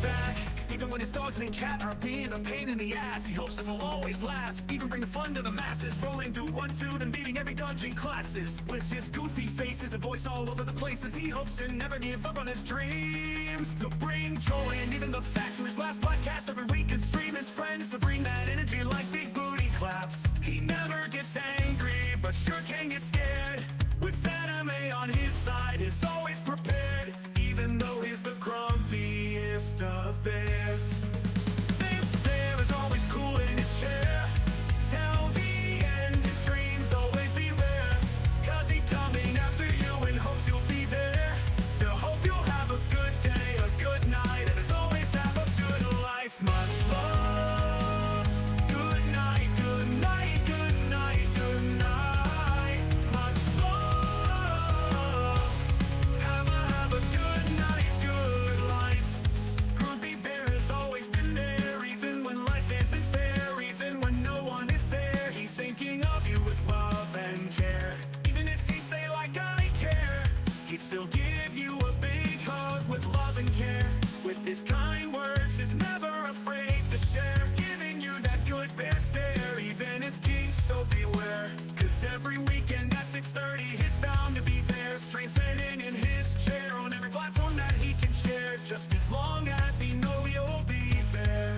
back, even when his dogs and cat are being a pain in the ass. He hopes this will always last, even bring the fun to the masses. Rolling through 1-2, then beating every dungeon classes. With his goofy faces and voice all over the places, he hopes to never give up on his dreams. To bring joy and even the facts from his last podcast every week, and stream his friends to bring that energy like big booty claps. He never gets angry, but sure can get scared. With anime on his side, is always prepared, even though he's the grumpiest of bears. This bear is always cool in his chair, till the end his dreams always be rare. Cause he coming after you and hopes you'll be there, to hope you'll have a good day, a good night, and as always have a good life. Much love, good night, good night, good night, good night. Much love, have a good night, good life. Grumpy Bear has always been there, even when life isn't fair, even when no one is there. He's thinking of you with love and care. Even if he say like I care, he still give you a big hug with love and care. With his kind words, he's never afraid to share, giving you that good bear stare, even his kinks, so beware. Cause every weekend at 6:30, he's bound to be there, straight sitting in his chair on every platform that he can share, just as long as he know you'll be there.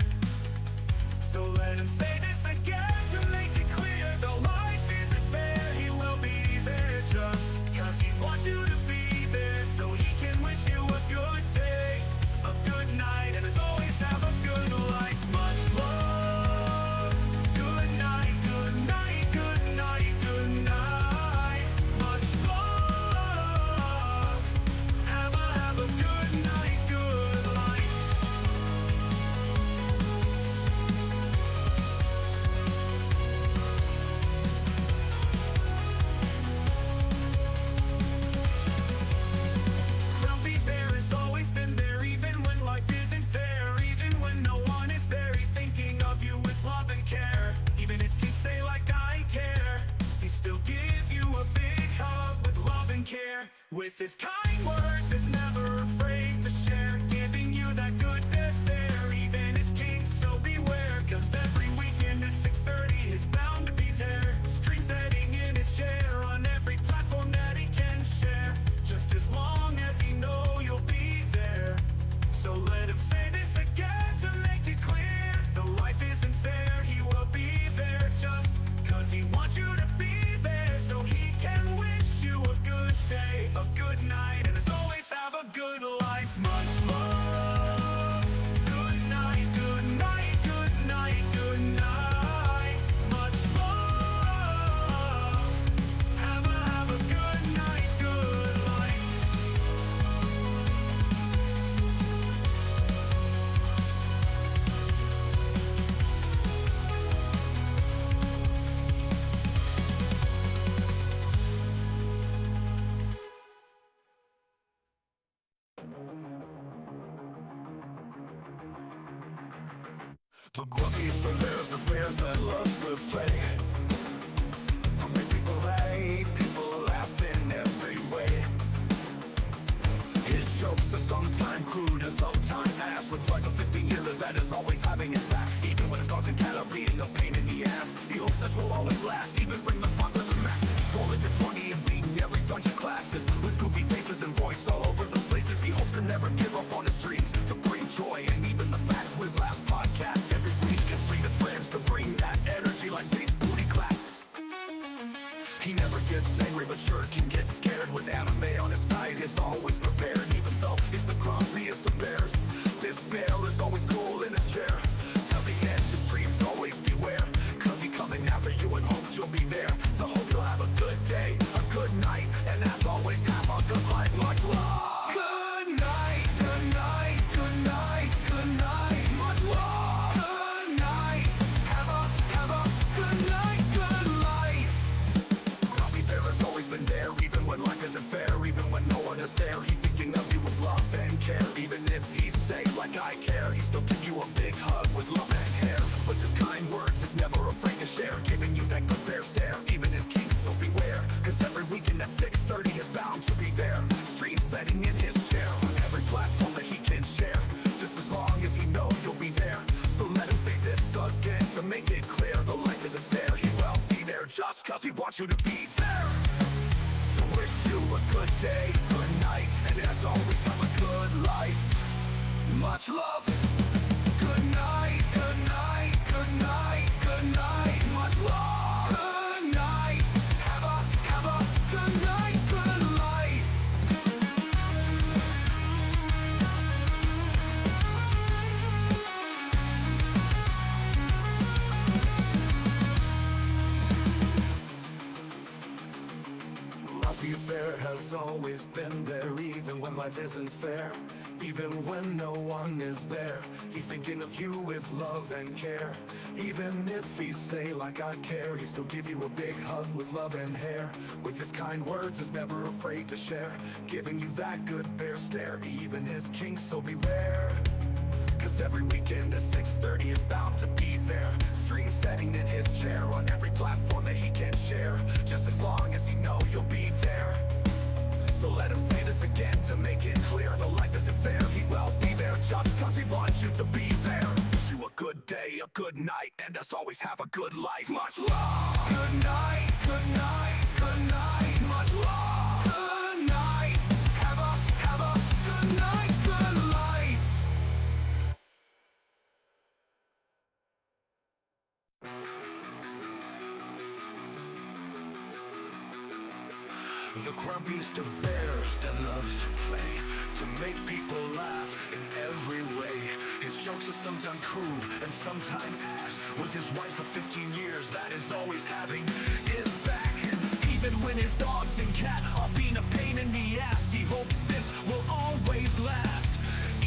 So let him say this again to make it clear, though life isn't fair, he will be there just cause he wants you to be there, so he can wish you a good day, a good night, and as always have a good life. Much love, good night, good night, good night, good night. Much love, have a good night, good life. Grumpy Bear has always been there, even when life isn't fair, even when no one is there. He's thinking of you with love and care. Even if you say like I care, he still give you a big hug with love and care. With his kind words, he's never afraid to share, giving you that good best there, even his kinks, so beware. Cause every weekend at 6:30, he's bound to be there, stream setting in his chair on every platform that he can share, just as long as he know you'll be there. So let him say this again to make it clear, though life isn't fair, he will be there just cause he wants you to be there, so he can wish you a good day, a good night, and as always have a good life. Much love, good night, good night, good night, good night. Much love, have a good night, good life. The grumpiest of bears, the bears that love to play. To make people hate, people laugh in every way. His jokes are sometimes crude and sometimes ass, with like a 15-yearers that is always having his back. Even when his dogs and cat are being a pain in the ass, he hopes this will always last, even bring the fun to the max. Rolling to 20 and beating every dungeon classes, with goofy faces and voice all over the places. He hopes to never give up on his dreams, to bring joy and even the facts with his last podcast every week, and free his friends to bring that energy like big booty claps. He never gets angry, but sure can get scared. With anime on his side, he's always prepared, even though he's the grumpiest of bears. This bear is always cool in his chair, till the end his dreams always beware. Cause he coming after you and hopes you'll be there, so hope you'll have a good day, a good night, and as always have a good life. Much love. Good night, good night, good night, good night. Much love. Good night, have a good night, good life. Grumpy Bear has always been there, even when life isn't fair, even when no one is there. He's thinking of you with love and care, even if he say like I care, he still give you a big hug with love and care. With his kind words, he's never afraid to share, giving you that good bear stare, even his kinks, so beware. Cause every weekend at 6:30, he's bound to be there, stream setting in his chair on every platform that he can share, just as long want you to be there. So wish you a good day, good night, and as always have a good life. Much love. Good night, good night, good night, good night. Much love. Good night. Have a good night, good life. Grumpy Bear has always been there, even when life isn't fair, even when no one is there. He's thinking of you with love and care. Even if he say like I care, he still give you a big hug with love and hair. With his kind words, is never afraid to share, giving you that good bear stare. Even his king, so beware. Cause every weekend at 6:30 is bound to be there, stream setting in his chair on every platform that he can share, just as long as he know you'll be there. So let him say this again to make it clear, though life isn't fair, he will be there just cause he wants you to be there. Wish you a good day, a good night, and as always have a good life. Much love. Good night, good night, good night. Much love. Good night. Have a good night, good life. The grumpiest of bears that loves to play, to make people laugh in every way. His jokes are sometimes crude and sometimes ass. With his wife of 15 years that is always having his back. Even when his dogs and cat are being a pain in the ass, he hopes this will always last.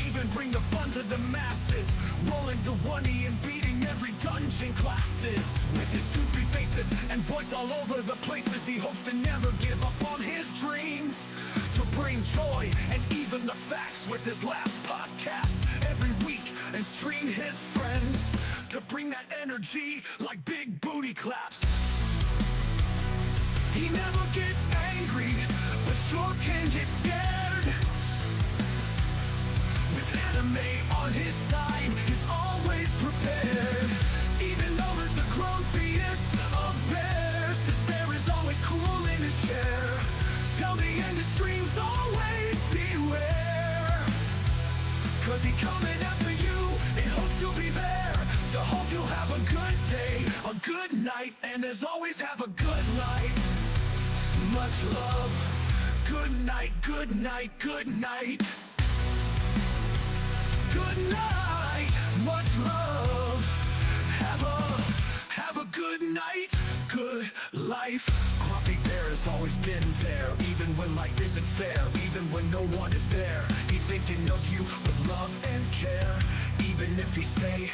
Even bring the fun to the masses, rolling to 1E and beating every dungeon classes. With his goofy faces and voice all over the places, he hopes to never give up on his dreams, to bring joy and even the facts with his last podcast every week, and stream his friends to bring that energy like big booty claps. He never gets angry, but sure can get scared. With anime on his side, he's always prepared. Even though he's the grumpiest of bears, this bear is always cool in his share. Till the end of streams, always beware. Cause he coming after you, in hopes you'll be there, to hope you'll have a good day, a good night, and as always have a good life. Much love. Good night, good night, good night. Good night, much love. Have a good night, good life. Grumpy Bear has always been there, even when life isn't fair, even when no one is there. He's thinking of you with love and care. Even if he say,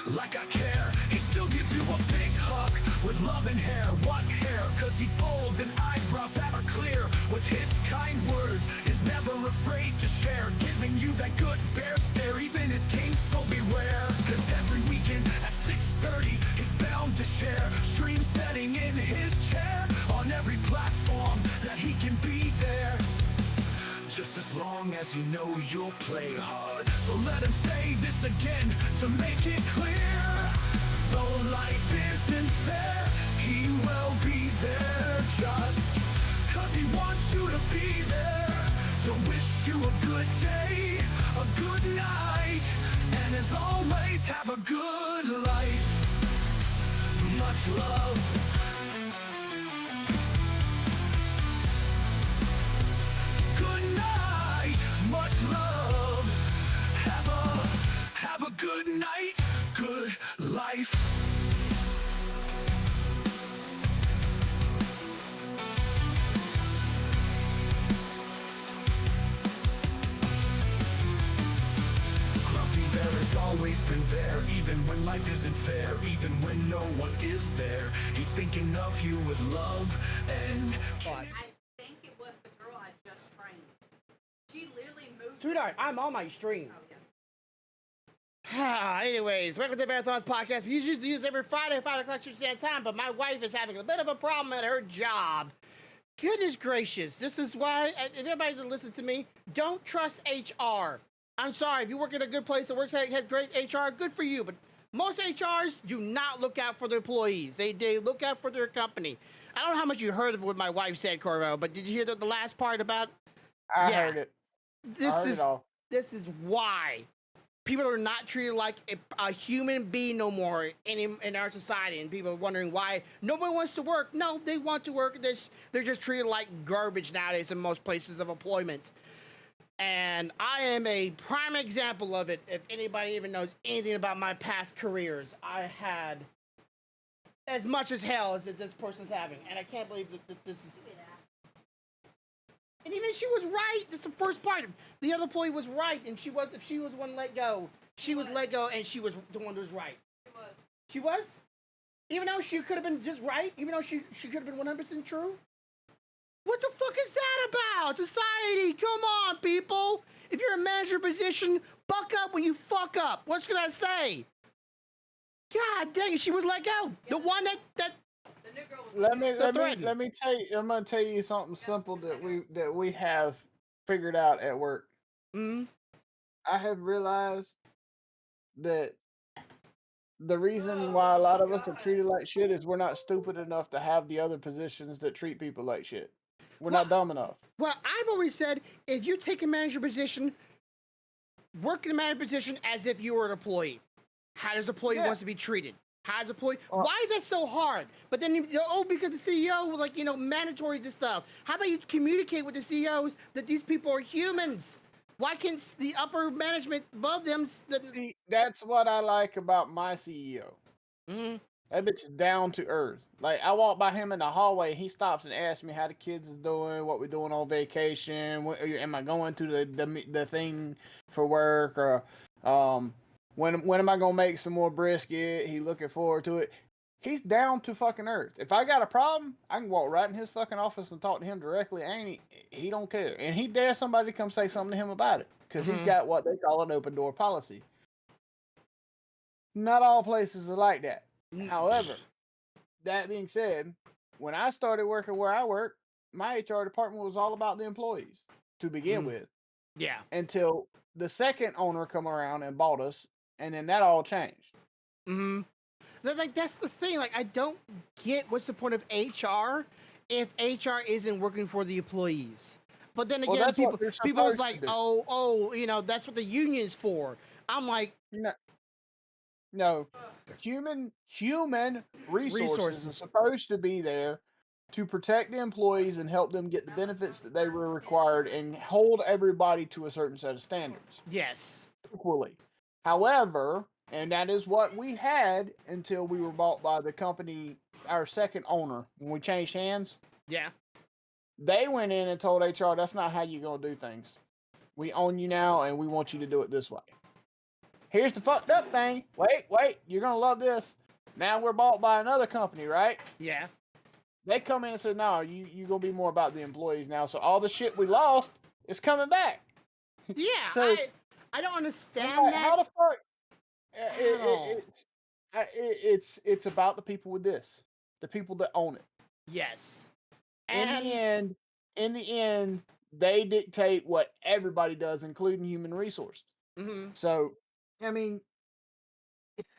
like I care, he still gives you a big hug with love and hair. What hair? Cause he bold and eyebrows that are clear. With his kind words, is never afraid to share, giving you that good bear stare. Even his king, so beware. Cause every weekend at 6:30, he's bound to share, stream setting in his chair on every platform that he can be there. Just as long as you know you'll play hard. So let him say this again to make it clear. Though life isn't fair, he will be there just cause he wants you to be there. To wish you a good day, a good night, and as always have a good life. Much love. Much love. Have a good night, good life. Grumpy Bear has always been there, even when life isn't fair, even when no one is there. He's thinking of you with love and I think it was the girl I just trained. She literally moved. Sweetheart, I'm on my stream. Oh, yeah. Anyways, welcome to the Bearthoughts podcast. We usually use every Friday at 5 o'clock Central Time, but my wife is having a bit of a problem at her job. Goodness gracious, this is why, if anybody doesn't listen to me, don't trust HR. I'm sorry, if you work at a good place that works has great HR, good for you, but most HRs do not look out for their employees. They look out for their company. I don't know how much you heard of what my wife said, Corvo, but did you hear the last part about? I Yeah. heard it. This I heard is it all. this is why people are not treated like a human being no more in our society, and people are wondering why nobody wants to work. No, they want to work. They're just treated like garbage nowadays in most places of employment. And I am a prime example of it. If anybody even knows anything about my past careers, I had as much as hell as that this person's having, and I can't believe that this is. And even she was right. This is the first part. The other employee was right, and if she was one let go, she was let go, and she was the one who was right. It was. She was, even though she could have been just right, even though she could have been 100% true. What the fuck is that about? Society, come on, people. If you're in a manager position, buck up when you fuck up. What's gonna I say? God dang it, she was let go. The one that The new girl was. Let me tell you. I'm gonna tell you something simple that we have figured out at work. mm, I have realized that the reason why a lot of us are treated like shit is we're not stupid enough to have the other positions that treat people like shit. We're not dumb enough. well, I've always said if you take a manager position, work in a manager position as if you were an employee. How does the employee wants to be treated? How does the employee? Why is that so hard? But then because the CEO like mandatories and stuff. How about you communicate with the CEOs that these people are humans? Why can't the upper management above them? See, that's what I like about my CEO. Mhm. That bitch is down to earth. Like I walk by him in the hallway, he stops and asks me how the kids is doing, what we're doing on vacation, am I going to the thing for work, or when am I gonna make some more brisket? He looking forward to it. He's down to fucking earth. If I got a problem, I can walk right in his fucking office and talk to him directly. He don't care, and he dare somebody to come say something to him about it because he's got what they call an open door policy. Not all places are like that. However, that being said, when I started working where I work, my HR department was all about the employees to begin with. Yeah. Until the second owner come around and bought us, and then that all changed. Mm-hmm. That's the thing. Like, I don't get what's the point of HR if HR isn't working for the employees. But then again, that's what people they're is like, supposed to do. oh, that's what the union's for. I'm like, No, human resources are supposed to be there to protect the employees and help them get the benefits that they were required and hold everybody to a certain set of standards yes. equally. However, and that is what we had until we were bought by the company, our second owner, when we changed hands. Yeah. They went in and told HR, that's not how you're going to do things. We own you now and we want you to do it this way. Here's the fucked up thing. Wait, you're going to love this. Now we're bought by another company, right? Yeah. They come in and say, no, you're going to be more about the employees now. So all the shit we lost is coming back. Yeah. So, I don't understand how that. the fuck? It's about the people with this. The people that own it. Yes. In the end, they dictate what everybody does, including human resources. Mm-hmm. So, I mean,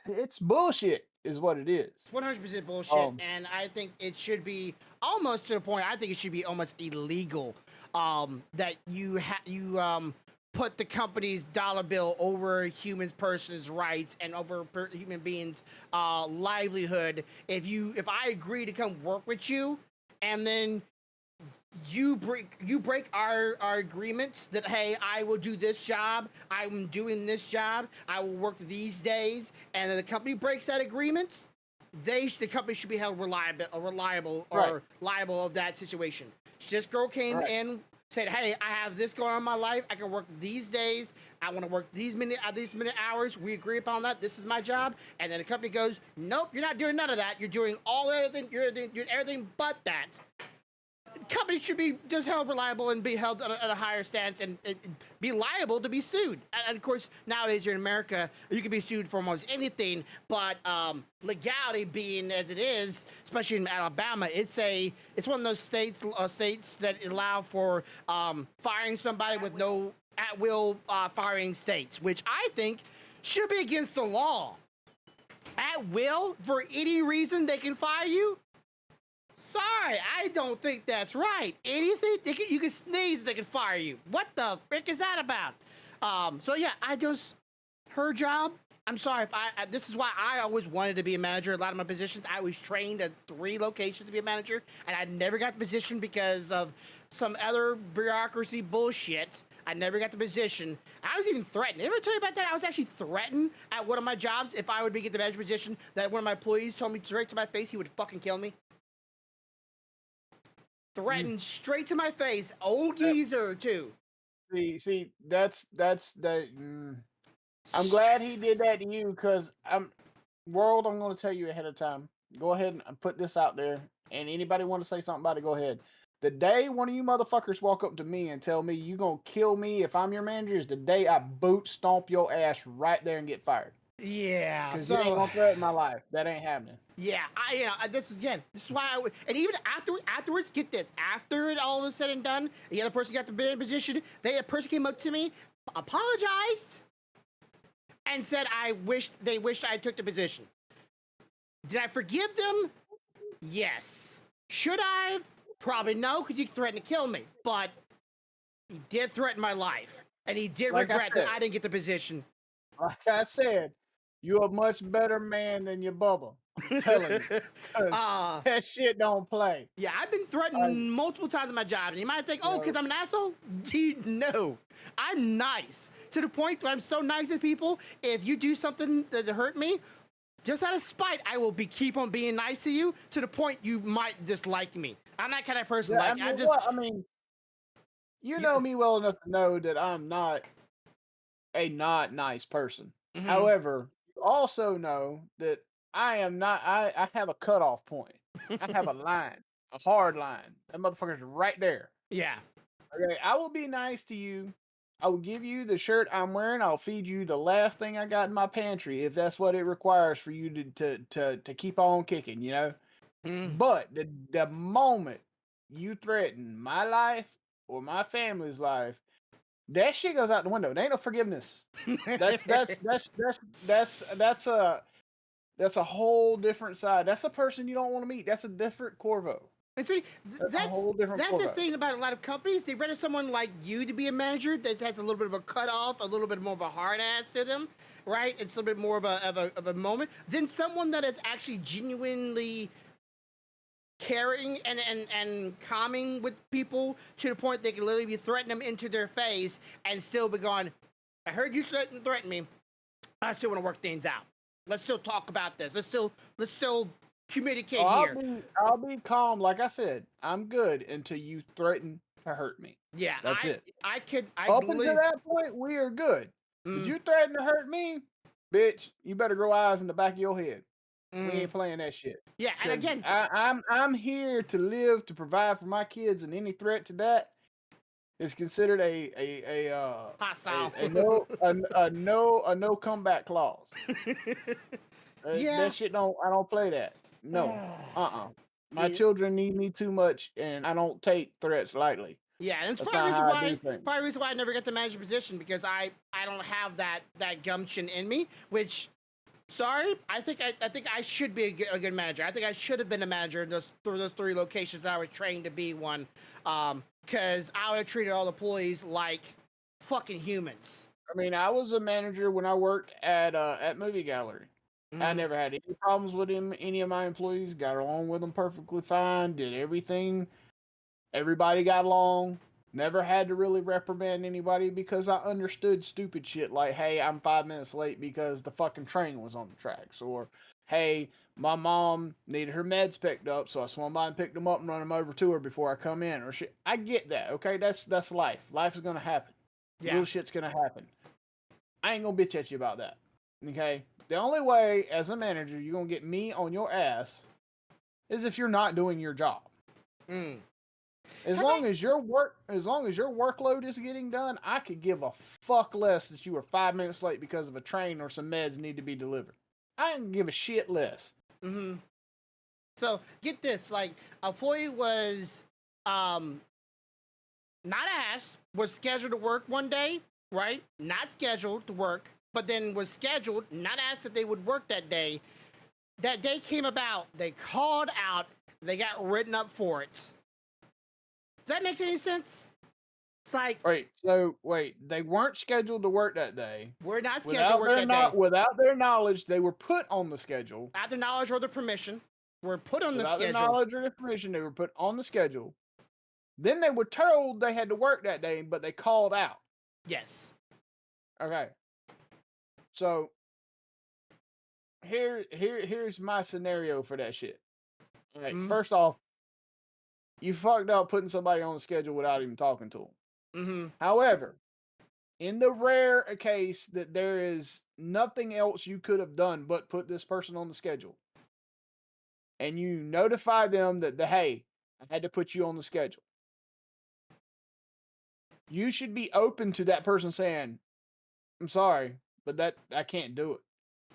it's bullshit, is what it is. 100% bullshit, and I think it should be almost to the point. I think it should be almost illegal. That you put the company's dollar bill over person's rights and over human beings' livelihood. If I agree to come work with you, and then you break our agreements that, hey, I will do this job, I'm doing this job, I will work these days, and then the company breaks that agreement, the company should be held reliable or liable of that situation. This girl came in, said, hey, I have this going on in my life, I can work these days, I want to work these many hours, we agree upon that, this is my job, and then the company goes, nope, you're not doing none of that, you're doing everything, you're doing everything but that. Companies should be just held reliable and be held at a higher stance and be liable to be sued. And of course, nowadays you're in America, you can be sued for almost anything. But legality being as it is, especially in Alabama, it's one of those states that allow for firing somebody with no at-will firing states, which I think should be against the law. At will, for any reason, they can fire you. Sorry, I don't think that's right. Anything you can sneeze, they can fire you. What the frick is that about? So yeah, her job. I'm sorry if this is why I always wanted to be a manager. A lot of my positions, I was trained at 3 locations to be a manager, and I never got the position because of some other bureaucracy bullshit. I never got the position. I was even threatened. Did I ever tell you about that? I was actually threatened at one of my jobs if I would get the manager position. That one of my employees told me straight to my face he would fucking kill me. Threatened straight to my face. Old geezer too. See, that's that. I'm glad he did that to you, because I'm going to tell you ahead of time. Go ahead and put this out there, and anybody want to say something about it, go ahead. The day one of you motherfuckers walk up to me and tell me you gonna kill me if I'm your manager is the day I boot stomp your ass right there and get fired. Yeah, because you ain't gonna threaten my life. That ain't happening. Yeah, this is why I would, and even afterwards, get this, after it all was said and done, the other person got the bid position, a person came up to me, apologized, and said they wished I took the position. Did I forgive them? Yes. Should I have? Probably no, because you threatened to kill me, but he did threaten my life, and he did regret that I didn't get the position. Like I said, you're a much better man than your Bubba. I'm telling you. That shit don't play. Yeah, I've been threatened multiple times in my job, and you might think, oh, because I'm an asshole? No, I'm nice. To the point where I'm so nice to people, if you do something that hurt me, just out of spite, I will keep on being nice to you to the point you might dislike me. I'm that kind of person. You know me well enough to know that I'm not a not nice person. Mm-hmm. However, you also know that I am not. I have a cutoff point. I have a line, a hard line. That motherfucker's right there. Yeah. Okay, I will be nice to you. I will give you the shirt I'm wearing. I'll feed you the last thing I got in my pantry if that's what it requires for you to keep on kicking, you know? Mm. But the moment you threaten my life or my family's life, that shit goes out the window. There ain't no forgiveness. That's a whole different side. That's a person you don't want to meet. That's a different Corvo. And see, that's the thing about a lot of companies. They rather someone like you to be a manager that has a little bit of a cutoff, a little bit more of a hard ass to them, right? It's a little bit more of a moment than someone that is actually genuinely caring and calming with people to the point they can literally be threatening them into their face and still be going, I heard you threaten me. I still want to work things out. Let's still talk about this. Let's still communicate here. I'll be calm. Like I said, I'm good until you threaten to hurt me. Yeah, that's it. Up until that point, we are good. If you threaten to hurt me, bitch, you better grow eyes in the back of your head. We ain't playing that shit. Yeah, and again, I'm here to live, to provide for my kids, and any threat to that is considered a hostile, a no comeback clause. Yeah, that shit I don't play that. No, My children need me too much, and I don't take threats lightly. Yeah, and it's probably the reason why I never got the manager position, because I don't have that gumption in me. Which, sorry, I think I should be a good manager. I think I should have been a manager in those 3 locations I was trained to be one. Because I would have treated all the employees like fucking humans. I mean, I was a manager when I worked at Movie Gallery. I never had any problems with any of my employees. Got along with them perfectly fine. Did everything. Everybody got along. Never had to really reprimand anybody because I understood stupid shit like, hey, I'm 5 minutes late because the fucking train was on the tracks. Or, hey, my mom needed her meds picked up, so I swung by and picked them up and run them over to her before I come in. Or shit. I get that, okay? That's life. Life is going to happen. Yeah. Little shit's going to happen. I ain't going to bitch at you about that, okay? The only way, as a manager, you're going to get me on your ass is if you're not doing your job. As long as your workload is getting done, I could give a fuck less that you were 5 minutes late because of a train or some meds need to be delivered. I don't give a shit less. So, get this. Like, a employee was not asked, was scheduled to work one day, right? Not scheduled to work, but then was scheduled, not asked if they would work that day. That day came about. They called out. They got written up for it. Does that make any sense? It's like, they weren't scheduled to work that day. we're not scheduled to work that day. Without their knowledge, they were put on the schedule. Without their knowledge or their permission, we're put on the Without their schedule. knowledge or their permission, they were put on the schedule. Then they were told they had to work that day, but they called out. Yes. Okay. So here's my scenario for that shit. All right. First off, you fucked up putting somebody on the schedule without even talking to them. However, in the rare case that there is nothing else you could have done but put this person on the schedule, and you notify them that hey, I had to put you on the schedule, you should be open to that person saying, I'm sorry, but that I can't do it.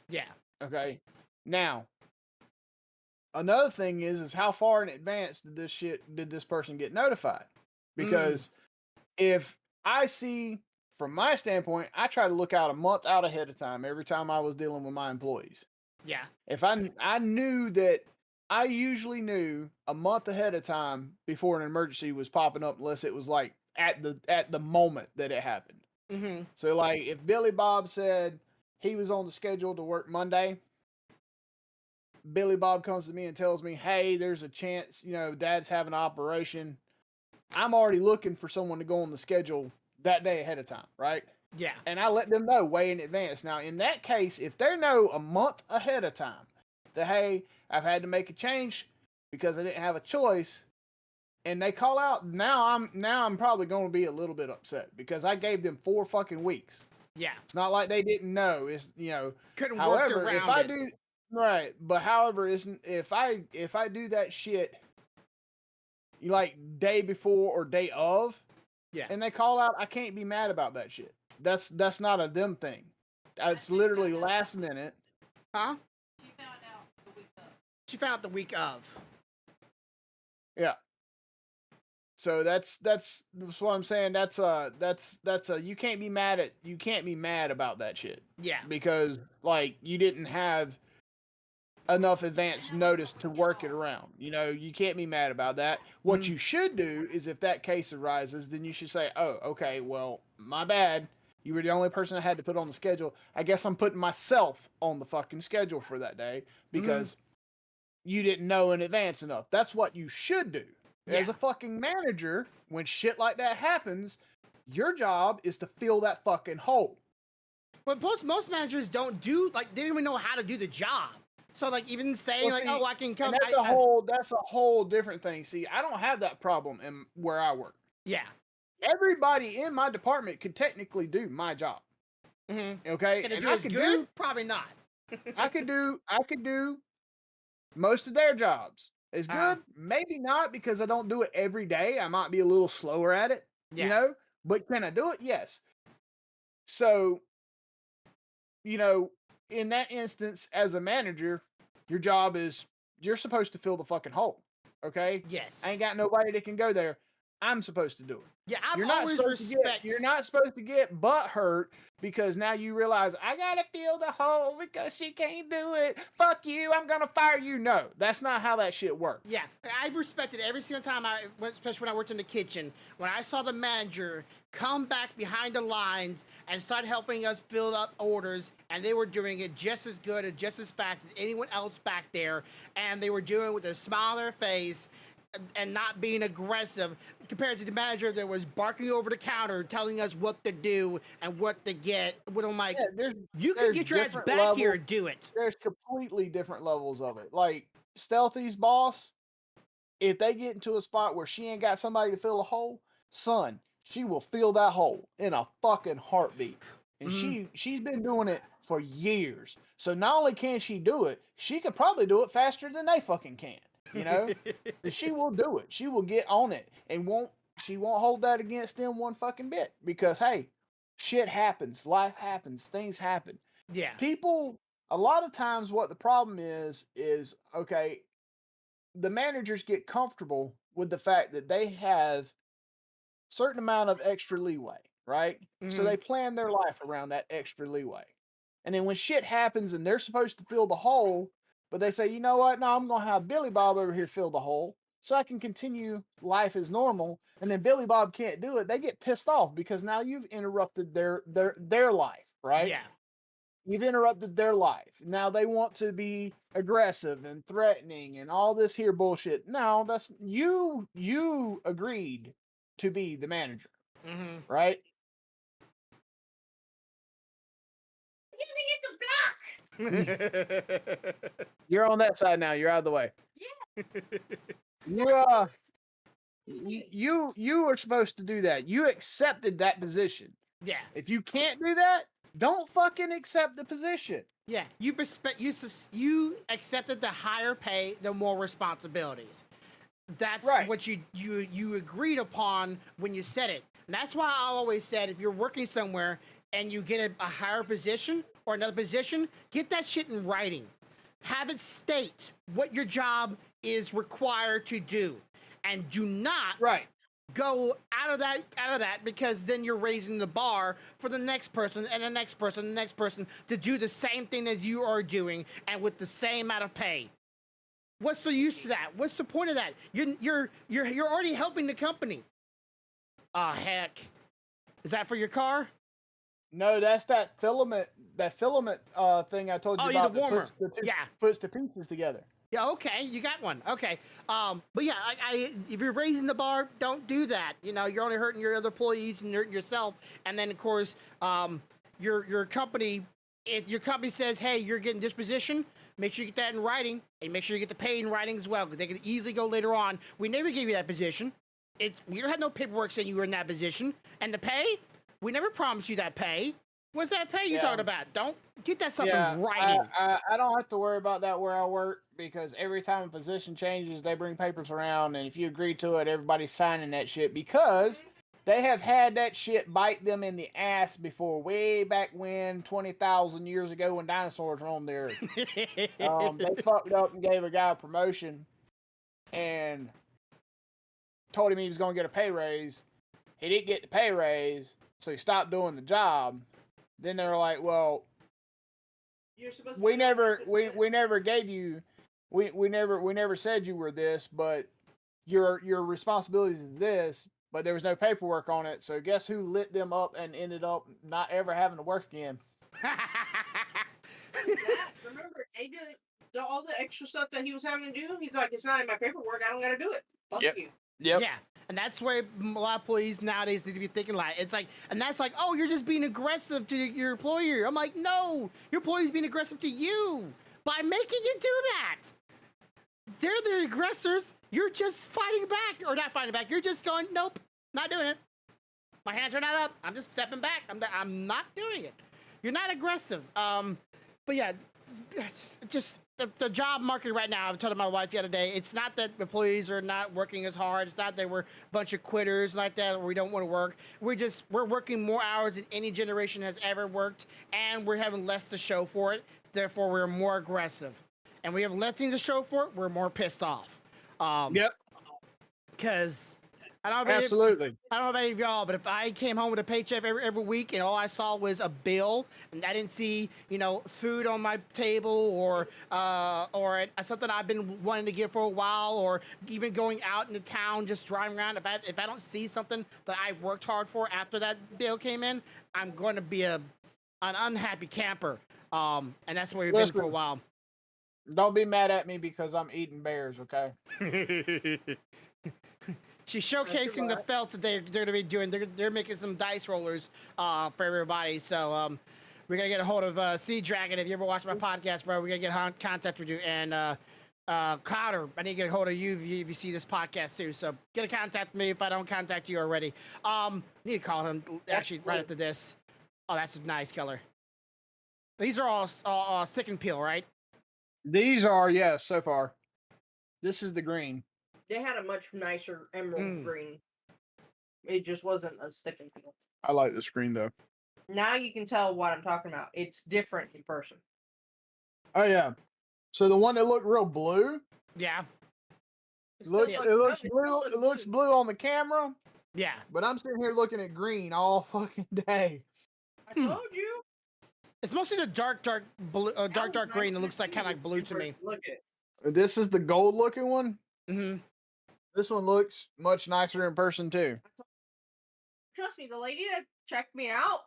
Yeah. Okay. Now, another thing is how far in advance did this person get notified? Because if I see, from my standpoint, I try to look out a month out ahead of time every time I was dealing with my employees. Yeah. If I knew that, I usually knew a month ahead of time before an emergency was popping up, unless it was like at the moment that it happened. So like if Billy Bob said he was on the schedule to work Monday, Billy Bob comes to me and tells me, hey, there's a chance, Dad's having an operation. I'm already looking for someone to go on the schedule that day ahead of time, right? Yeah. And I let them know way in advance. Now, in that case, if they know a month ahead of time that, hey, I've had to make a change because I didn't have a choice, and they call out, now I'm probably going to be a little bit upset because I gave them 4 fucking weeks. Yeah. It's not like they didn't know. It's, couldn't however, work around if I it. do, right, but however, if I do that shit like day before or day of, yeah, and they call out, I can't be mad about that shit. That's not a them thing. It's literally last minute. Huh? She found out the week of. She found out the week of. Yeah. So that's what I'm saying. That's you can't be mad about that shit. Yeah. Because like you didn't have enough advance notice to work it around. You can't be mad about that. What you should do is if that case arises, then you should say, oh, okay, well, my bad. You were the only person I had to put on the schedule. I guess I'm putting myself on the fucking schedule for that day because you didn't know in advance enough. That's what you should do. Yeah. As a fucking manager, when shit like that happens, your job is to fill that fucking hole. But most managers don't do, like, they don't even know how to do the job. So, like, even saying, Well, see, oh, I can come. And that's a whole different thing. See, I don't have that problem in where I work. Yeah. Everybody in my department could technically do my job. Okay? Can it And do I as could good? do, Probably not. I could do most of their jobs. As good? Maybe not, because I don't do it every day. I might be a little slower at it. Yeah. But can I do it? Yes. So, in that instance, as a manager, your job is, you're supposed to fill the fucking hole. Okay? Yes. I ain't got nobody that can go there. I'm supposed to do it. Yeah, You're always respect. You're not supposed to get butt hurt because now you realize I gotta fill the hole because she can't do it. Fuck you, I'm gonna fire you. No, that's not how that shit works. Yeah, I've respected every single time especially when I worked in the kitchen, when I saw the manager come back behind the lines and start helping us fill up orders, and they were doing it just as good and just as fast as anyone else back there, and they were doing it with a smile on their face and not being aggressive compared to the manager that was barking over the counter telling us what to do and what to get. When I'm like, you can get your ass back here and do it. There's completely different levels of it. Like Stealthy's boss, if they get into a spot where she ain't got somebody to fill a hole, son, she will fill that hole in a fucking heartbeat. And she's been doing it for years. So not only can she do it, she could probably do it faster than they fucking can. She will do it. She will get on it, and she won't hold that against them one fucking bit, because hey, shit happens, life happens, things happen. Yeah. People, a lot of times what the problem is okay, the managers get comfortable with the fact that they have certain amount of extra leeway, right? So they plan their life around that extra leeway. And then when shit happens and they're supposed to fill the hole, But they say, you know what? No, I'm gonna have Billy Bob over here fill the hole so I can continue life as normal. And then Billy Bob can't do it. They get pissed off because now you've interrupted their life, right? Yeah. You've interrupted their life. Now they want to be aggressive and threatening and all this here bullshit. No, that's you agreed to be the manager, Mm-hmm. right? You're on that side now. You're out of the way. You are supposed to do that. You accepted that position. Yeah. If you can't do that, don't fucking accept the position. Yeah. You accepted the higher pay, the more responsibilities. That's Right. what you agreed upon when you said it. And that's why I always said, if you're working somewhere and you get a higher position or another position, get that shit in writing. Have it state what your job is required to do, and do not go out of that, because then you're raising the bar for the next person and the next person and the next person to do the same thing that you are doing and with the same amount of pay. What's the use of that? What's the point of that? You're already helping the company. Ah, heck. Is that for your car? No, that's that filament thing I told you about. The warmer. Puts the pieces together. Yeah, okay, you got one. Okay. But yeah, if you're raising the bar, don't do that. You know, you're only hurting your other employees and hurting yourself. And then of course, your company, if your company says, hey, you're getting this position, make sure you get that in writing, and make sure you get the pay in writing as well, because they can easily go later on. We never gave you that position. We don't have no paperwork saying you were in that position. And the pay, we never promised you that pay. What's that pay you talking about? Don't get that stuff in writing. I don't have to worry about that where I work, because every time a position changes, they bring papers around, and if you agree to it, everybody's signing that shit, because they have had that shit bite them in the ass before, way back when, 20,000 years ago, when dinosaurs roamed the earth. They fucked up and gave a guy a promotion and told him he was going to get a pay raise. He didn't get the pay raise, so he stopped doing the job. Then they were like, well, we never gave you, we never said you were this, but your responsibilities is this, but there was no paperwork on it. So guess who lit them up and ended up not ever having to work again? Remember, they did all the extra stuff that he was having to do. He's like, it's not in my paperwork. I don't got to do it. Fuck you. Yep. Yeah. And that's why a lot of employees nowadays need to be thinking like, it's like, and that's like, oh, you're just being aggressive to your employer. I'm like, no, your employee's being aggressive to you by making you do that. They're the aggressors. You're just fighting back, or not fighting back. You're just going, nope, not doing it. My hands are not up. I'm just stepping back. I'm not doing it. You're not aggressive. But yeah, just the job market right now, I was telling my wife the other day, it's not that employees are not working as hard. It's not that we're a bunch of quitters like that, or we don't want to work. We're working more hours than any generation has ever worked, and we're having less to show for it. Therefore, we're more aggressive. And we have less things to show for it, we're more pissed off. Yep. Because I don't know about any of y'all, but if I came home with a paycheck every week and all I saw was a bill, and I didn't see, food on my table, or something I've been wanting to get for a while, or even going out into town, just driving around, if I don't see something that I worked hard for after that bill came in, I'm going to be an unhappy camper. And that's where we've been for a while. Don't be mad at me because I'm eating bears, okay? She's showcasing the felt that they're going to be doing. They're making some dice rollers for everybody. So we're going to get a hold of Sea Dragon. If you ever watch my podcast, bro, we're going to get in contact with you. And Clouder, I need to get a hold of you if you see this podcast too. So get in contact with me if I don't contact you already. Need to call him actually right after this. Oh, that's a nice color. These are all stick and peel, right? These are, yes, so far. This is the green. They had a much nicer emerald green. It just wasn't a stick and peel. I like this green, though. Now you can tell what I'm talking about. It's different in person. Oh, yeah. So the one that looked real blue? Yeah. It looks blue on the camera. Yeah. But I'm sitting here looking at green all fucking day. I told you. It's mostly the dark blue, dark green. That looks like kind of like blue to me. Look at. This is the gold looking one. Mm-hmm. This one looks much nicer in person too. Trust me, the lady that checked me out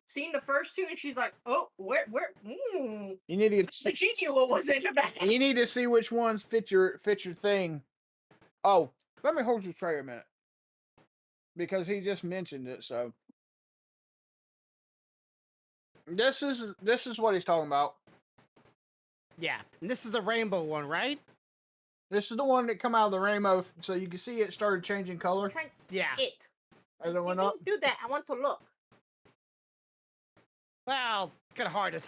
seen the first two, and she's like, "Oh, where?" You need to get. Like she knew what was in the bag. You need to see which ones fit your thing. Oh, let me hold your tray a minute because he just mentioned it. So this is what he's talking about. Yeah, and this is the rainbow one, right? This is the one that come out of the rainbow, so you can see it started changing color. Yeah. It. As it went up. Don't do that. I want to look. Well, it's kind of hard to it's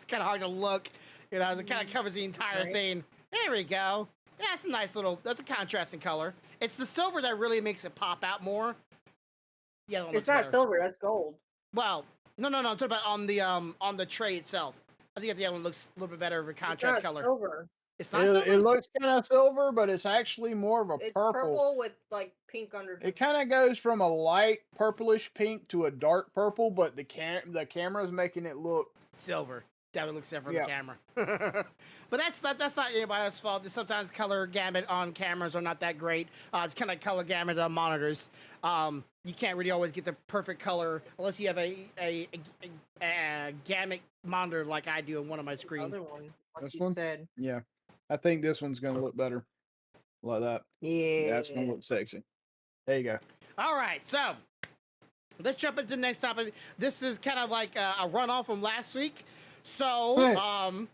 kind of hard to look. You know, it kind of covers the entire thing. There we go. Yeah, it's a nice little. That's a contrasting color. It's the silver that really makes it pop out more. Yeah, It's not silver. That's gold. Well, no. I'm talking about on the tray itself. I think the other one looks a little bit better of a contrast It's not color. silver. It's not silver. It looks kind of silver, but it's actually more of a It's purple. purple with like pink underneath. It kind of goes from a light purplish pink to a dark purple, but the camera's making it look silver. Definitely looks silver on the camera. But that's not anybody else's fault. Sometimes color gamut on cameras are not that great. It's kind of color gamut on monitors. You can't really always get the perfect color unless you have a gamut monitor like I do on one of my screens. Other one. Like This you one? said. Yeah. I think this one's gonna look better. Like that. Yeah. That's gonna look sexy. There you go. All right, so let's jump into the next topic. This is kind of like a runoff from last week. So,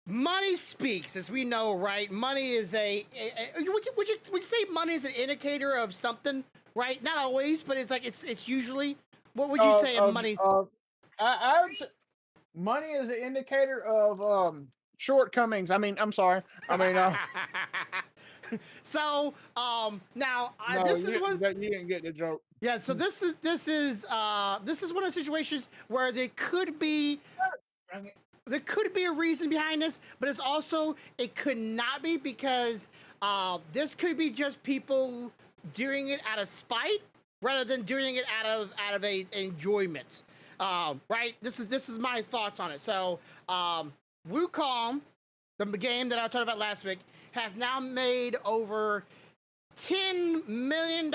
money speaks, as we know, right? Money is would you say money is an indicator of something, right? Not always, but it's like it's usually. What would you say money? I would say money is an indicator of shortcomings. I mean, I'm sorry. I mean, so now no, this is one. You didn't get the joke. Yeah, so this is one of the situations where there could be a reason behind this, but it's also it could not be because this could be just people doing it out of spite rather than doing it out of a enjoyment. Right? This is my thoughts on it. So Wukong, the game that I talked about last week, has now made over $10 million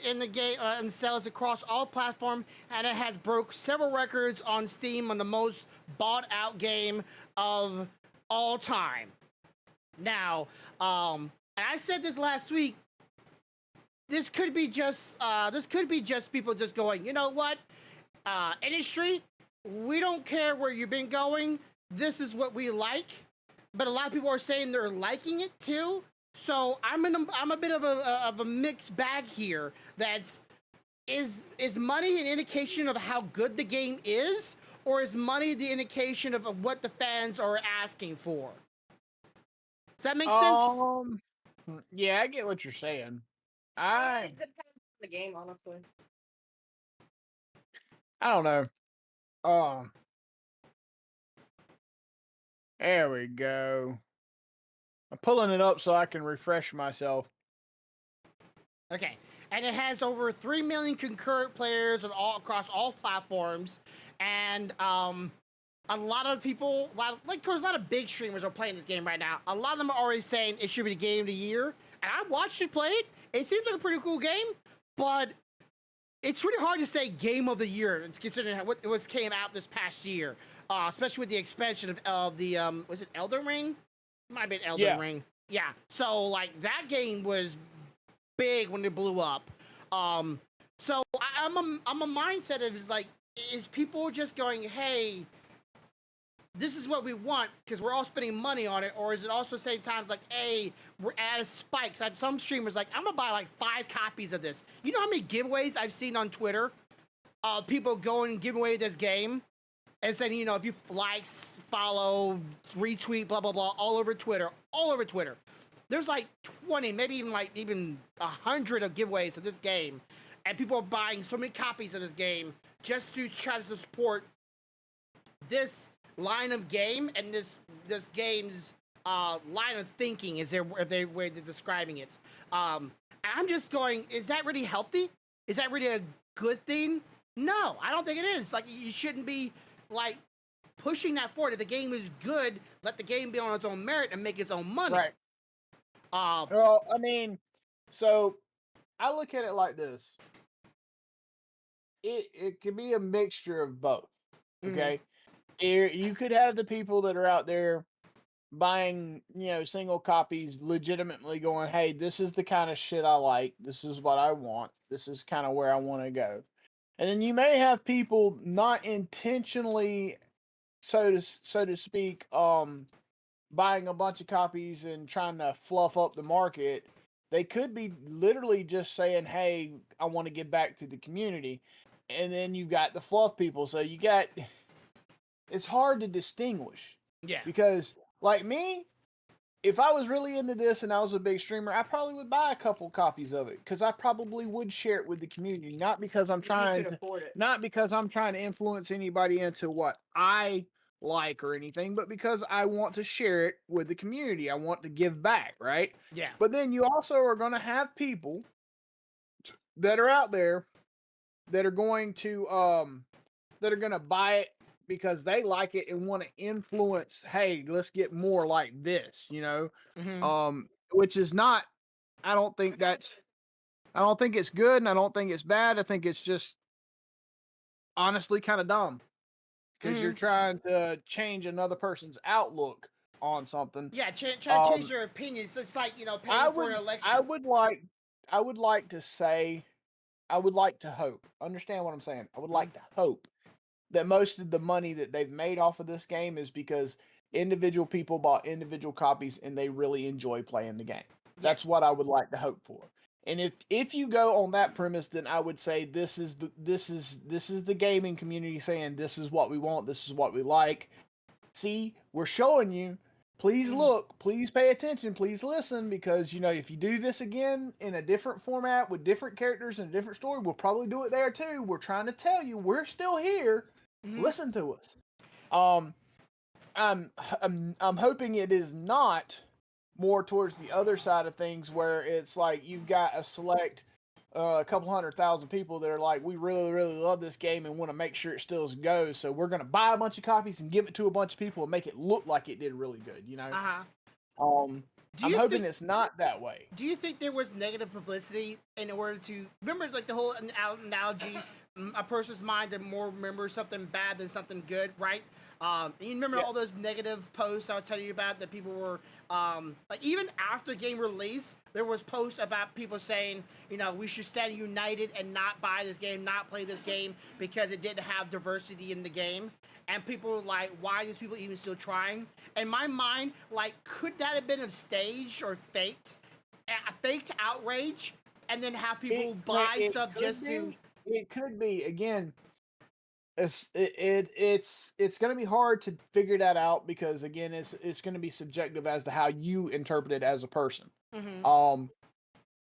in the game in sales across all platforms, and it has broke several records on Steam on the most bought out game of all time. Now, and I said this last week. This could be just people just going, you know what, industry, we don't care where you've been going. This is what we like, but a lot of people are saying they're liking it too. So I'm a bit of a mixed bag here. Is money an indication of how good the game is, or is money the indication of what the fans are asking for? Does that make sense? Yeah, I get what you're saying. It depends on the game, honestly. I don't know. There we go. I'm pulling it up so I can refresh myself. Okay, and it has over 3 million concurrent players across all platforms, and a lot of people, of course, a lot of big streamers are playing this game right now. A lot of them are already saying it should be the game of the year, and I watched it play it. It seems like a pretty cool game, but it's really hard to say game of the year considering what came out this past year, especially with the expansion of the was it Elden Ring? Might have been Elden Ring. Yeah. So like that game was big when it blew up. So I'm a mindset of is people just going, hey, this is what we want because we're all spending money on it, or is it also saying times like, hey, we're at a spike? I have some streamers like, I'm gonna buy like 5 copies of this. You know how many giveaways I've seen on Twitter? People going and giving away this game and saying, you know, if you like, follow, retweet, blah blah blah, all over Twitter. There's like 20, maybe even 100 of giveaways of this game, and people are buying so many copies of this game just to try to support this line of game and this game's line of thinking is their way of describing it. I'm just going, is that really healthy? Is that really a good thing? No, I don't think it is. Like, you shouldn't be like pushing that forward. If the game is good, let the game be on its own merit and make its own money. Right. Uh, Well, I mean, so I look at it like this. It could be a mixture of both. mhm. Okay. You could have the people that are out there buying, single copies, legitimately going, hey, this is the kind of shit I like. This is what I want. This is kind of where I want to go. And then you may have people not intentionally, so to speak, buying a bunch of copies and trying to fluff up the market. They could be literally just saying, hey, I want to give back to the community. And then you got the fluff people. So it's hard to distinguish. Yeah. Because, like me, if I was really into this and I was a big streamer, I probably would buy a couple copies of it because I probably would share it with the community. Not because I'm trying to afford it. not because I'm trying to influence anybody into what I like or anything, but because I want to share it with the community. I want to give back, right? Yeah. But then you also are going to have people that are out there that are going to buy it because they like it and want to influence, hey, let's get more like this, Mhm. which is not, I don't think it's good and I don't think it's bad. I think it's just honestly kind of dumb because you're Mhm. trying to change another person's outlook on something. Yeah, try to change Um, their opinions. It's like, I paying for would, an I election. would like, I would like to say, I would like to hope. Understand what I'm saying? I would like to hope that most of the money that they've made off of this game is because individual people bought individual copies and they really enjoy playing the game. Yeah. That's what I would like to hope for. And if you go on that premise, then I would say this is the gaming community saying this is what we want, this is what we like. See, we're showing you. Please look, please pay attention, please listen, because if you do this again in a different format with different characters and a different story, we'll probably do it there too. We're trying to tell you we're still here. Mhm. Listen to us. I'm hoping it is not more towards the other side of things where it's like you've got a select a couple 100,000 people that are like, we really, really love this game and want to make sure it still goes. So we're going to buy a bunch of copies and give it to a bunch of people and make it look like it did really good, Uh-huh. Do I'm you hoping think it's not that way. do you think there was negative publicity in order to remember, like, the whole analogy, a person's mind that more remembers something bad than something good, right? And you remember Yeah. all those negative posts I was telling you about that people were like, even after game release, there was posts about people saying, we should stand united and not buy this game, not play this game because it didn't have diversity in the game. And people were like, why are these people even still trying? In my mind, like, could that have been a staged or a faked outrage, and then have people buy stuff just to? It could be. Again, it's going to be hard to figure that out because again, it's going to be subjective as to how you interpret it as a person. Mhm.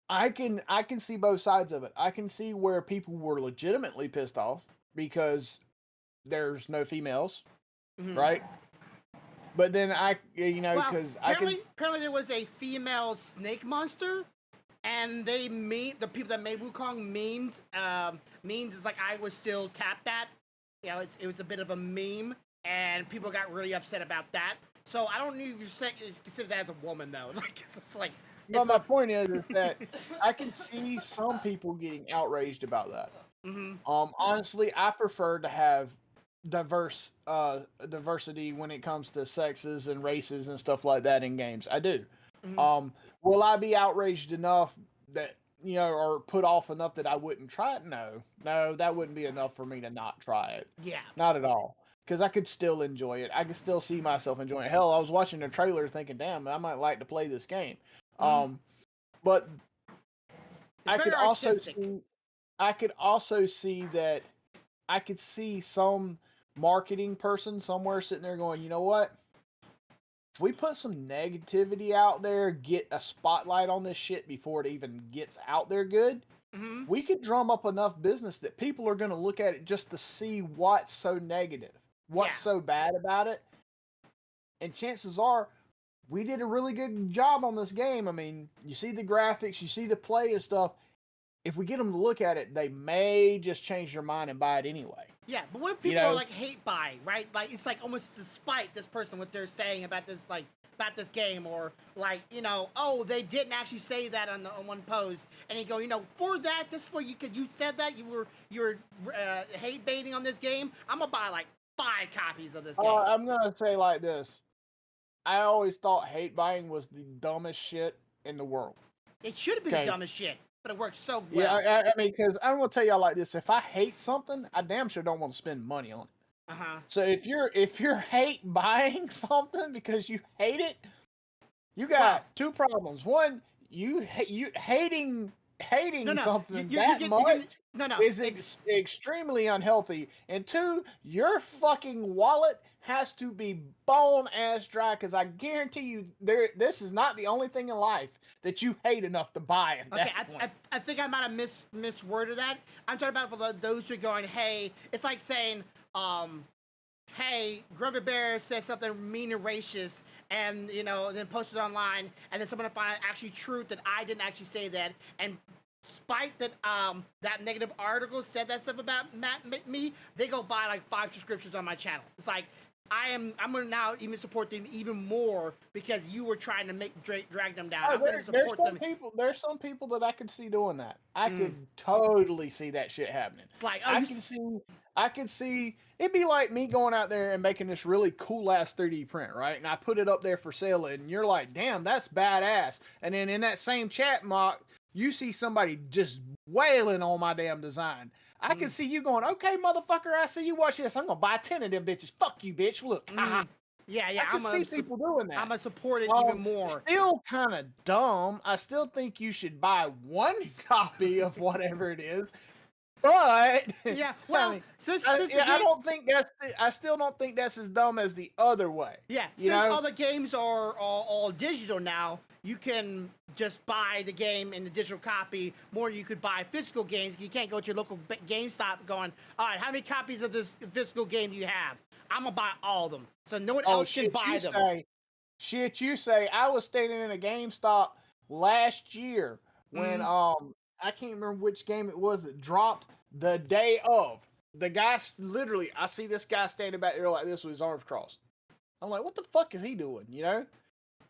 I can see both sides of it. I can see where people were legitimately pissed off because there's no females, Mhm. right? But then Well, because I can. apparently there was a female snake monster, and the people that made Wukong memed. Memes is like, I was still tapped at. It was a bit of a meme, and people got really upset about that. So I don't know if you consider that as a woman though. Like, it's just like, But it's my a. point is that I can see some people getting outraged about that. Mhm. Honestly, I prefer to have diversity when it comes to sexes and races and stuff like that in games. I do. Mhm. Will I be outraged enough that or put off enough that I wouldn't try it? No, that wouldn't be enough for me to not try it. Yeah. Not at all. Because I could still enjoy it. I could still see myself enjoying it. Hell, I was watching the trailer thinking, damn, I might like to play this game. Mhm. But It's I very could also artistic. see that I could see some marketing person somewhere sitting there going, you know what? If we put some negativity out there, get a spotlight on this shit before it even gets out there good, Mhm. we could drum up enough business that people are going to look at it just to see what's so negative, what's Yeah. so bad about it. And chances are, we did a really good job on this game. I mean, you see the graphics, you see the play and stuff. if we get them to look at it, they may just change their mind and buy it anyway. Yeah, but what if people You know? are like hate buying, right? Like it's like almost to spite this person what they're saying about this about this game, or like oh they didn't actually say that on one post, and you go for that this is what you said that you were hate baiting on this game. I'm gonna buy like 5 copies of this game. I'm gonna say like this. I always thought hate buying was the dumbest shit in the world. It should have been Okay. the dumbest shit, but it works so Yeah, well. I mean, because I'm gonna tell y'all like this: if I hate something, I damn sure don't want to spend money on it. So if you're hate buying something because you hate it, you got 2 problems. One, you hating something is extremely unhealthy, and 2, your fucking wallet has to be bone ass dry, because I guarantee you, this is not the only thing in life that you hate enough to buy. I think I might have misworded that. I'm talking about for those who are going, hey, it's like saying, hey, Grumpy Bear said something mean and racist, and then posted it online, and then someone find actually truth that I didn't actually say that, and spite that that negative article said that stuff about me, they go buy like 5 subscriptions on my channel. It's like I'm gonna now even support them even more because you were trying to drag them down. I'm gonna support them. There's some people that I could see doing that. I could totally see that shit happening. It's like I can see it'd be like me going out there and making this really cool ass 3D print, right? And I put it up there for sale, and you're like, damn, that's badass. And then in that same chat mock, you see somebody just wailing on my damn design. I can see you going, okay, motherfucker, I see you watch this. I'm gonna buy 10 of them bitches. Fuck you, bitch. Look. Yeah. I can see people doing that. I'm gonna support it even more. Still kind of dumb. I still think you should buy 1 copy of whatever it is. But yeah, well, I still don't think that's as dumb as the other way. Yeah, since all the games are all digital now, you can just buy the game in the digital copy more than you could buy physical games. You can't go to your local GameStop going, all right, how many copies of this physical game do you have? I'm going to buy all of them. So no one else can buy them. You say. I was standing in a GameStop last year when, I can't remember which game it was that dropped the day of. The guy, literally, I see this guy standing back there like this with his arms crossed. I'm like, what the fuck is he doing,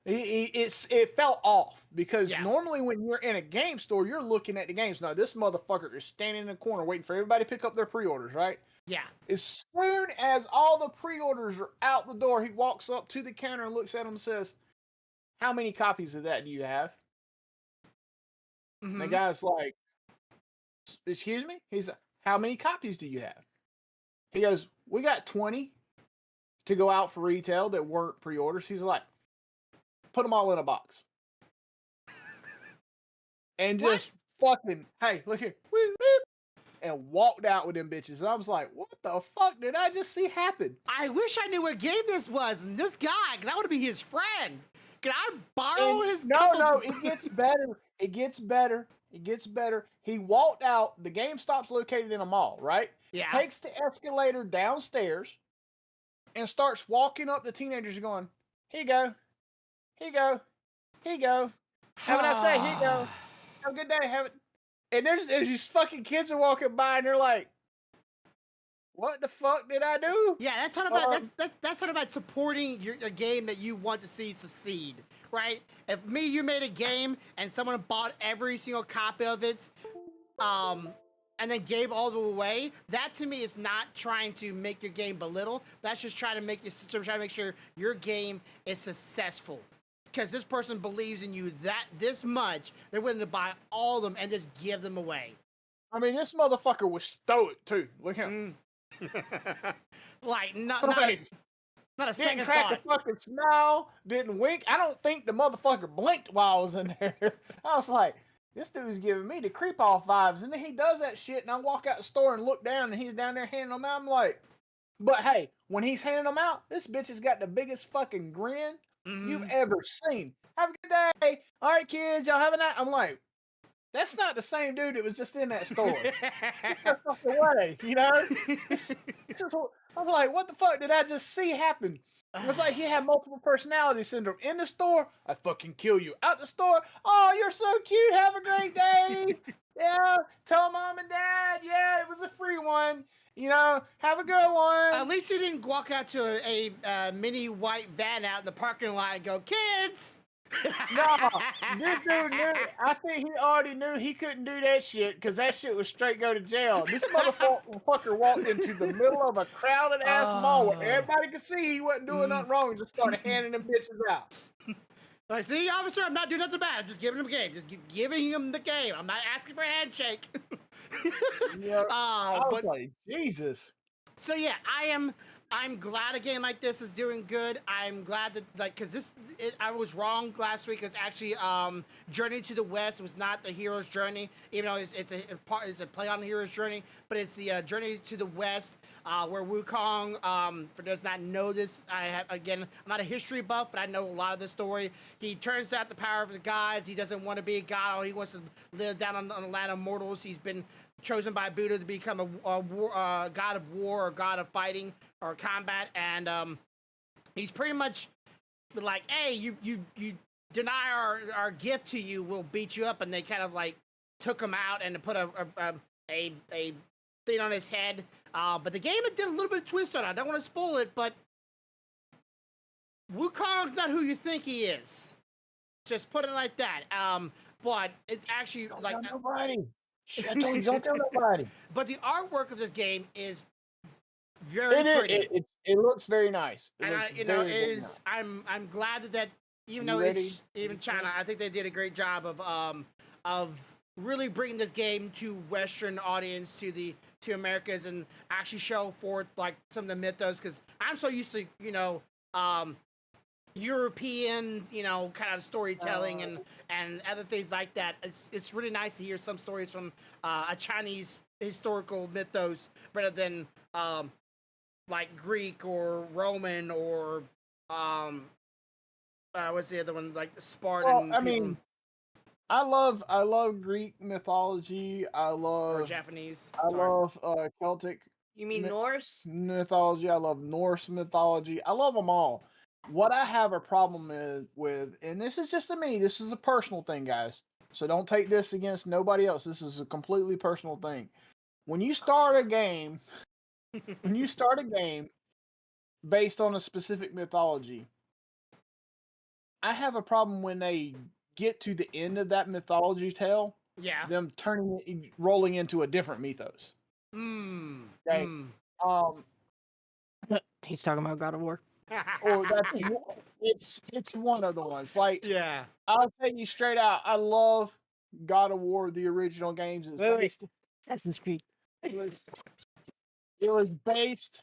It felt off, because normally when you're in a game store, you're looking at the games. Now, this motherfucker is standing in the corner waiting for everybody to pick up their pre-orders, right? Yeah. As soon as all the pre-orders are out the door, he walks up to the counter and looks at them and says, how many copies of that do you have? The guy's like, excuse me? He's like, how many copies do you have? He goes, we got 20 to go out for retail that weren't pre-orders. He's like, put them all in a box. And just fucking, hey, look here. And walked out with them bitches. And I was like, what the fuck did I just see happen? I wish I knew what game this was. And this guy, because I want to be his friend. Can I borrow his? No, it gets better. It gets better. He walked out. The GameStop's located in a mall, right? Yeah. Takes the escalator downstairs and starts walking up the teenagers going, here you go. Here you go. Here you go. Have a nice day. Here you go. Have a good day. And there's these fucking kids are walking by and they're like, what the fuck did I do? Yeah, that's not about that's not about supporting a game that you want to see succeed, right? If you made a game and someone bought every single copy of it, and then gave all of them away, that to me is not trying to make your game belittle. That's just trying to make sure your game is successful. Because this person believes in you this much, they're willing to buy all of them and just give them away. I mean, this motherfucker was stoic too. Look at him. Like not a second didn't crack thought. a fucking smile, didn't wink. I don't think the motherfucker blinked while I was in there. I was like, this dude's giving me the creep off vibes. And then he does that shit, and I walk out the store and look down, and he's down there handing them out. I'm like, but hey, when he's handing them out, this bitch has got the biggest fucking grin you've ever seen. Have a good day. All right, kids, y'all have a night. I'm like, that's not the same dude that was just in that store. Get the fuck away, I was like, what the fuck did I just see happen? It was like he had multiple personality syndrome. In the store, I fucking kill you. Out the store, oh, you're so cute. Have a great day. Yeah, tell mom and dad. Yeah, it was a free one. You know, have a good one. At least you didn't walk out to a mini white van out in the parking lot and go, kids. No, this dude knew. I think he already knew he couldn't do that shit because that shit was straight go to jail. This motherfucker walked into the middle of a crowded ass mall where everybody could see he wasn't doing nothing wrong and just started handing them bitches out. Like, see, officer, I'm not doing nothing bad. I'm just giving him a game. Just giving him the game. I'm not asking for a handshake. Yeah, I was but like, Jesus. so yeah, I'm glad a game like this is doing good. I'm glad that because I was wrong last week. It's actually Journey to the West was not the hero's journey, even though it's a play on the hero's journey, but it's the Journey to the West. Where Wukong, for those not know this, I'm not a history buff, but I know a lot of the story. He turns out the power of the gods. He doesn't want to be a god. All he wants to live down on the land of mortals. He's been chosen by Buddha to become a god of war or god of fighting or combat, and he's pretty much like, hey, you deny our gift to you, we'll beat you up, and they kind of like took him out and put a thing on his head. But the game did a little bit of twist on it. I don't want to spoil it, but Wukong's not who you think he is. Just put it like that. But it's actually Don't like tell nobody. Shit, don't tell nobody. but the artwork of this game is very pretty. It looks very nice. And I'm glad that even though it's even China, I think they did a great job of really bringing this game to Western audience, to Americas, and actually show forth like some of the mythos, because I'm so used to European kind of storytelling and other things like that. It's really nice to hear some stories from a Chinese historical mythos rather than like Greek or Roman or what's the other one, like Spartan. Well, I mean, I love Greek mythology. Or Japanese. I love Celtic You mean Norse? mythology. I love Norse mythology. I love them all. What I have a problem with, and this is just me, this is a personal thing, guys. So don't take this against nobody else. This is a completely personal thing. When you start a game, based on a specific mythology, I have a problem when they get to the end of that mythology tale, Yeah. them rolling into a different mythos. Okay. He's talking about God of War. Or it's one of the ones. Like, Yeah. I'll tell you straight out, I love God of War, the original games. Wait. Assassin's Creed. It was based.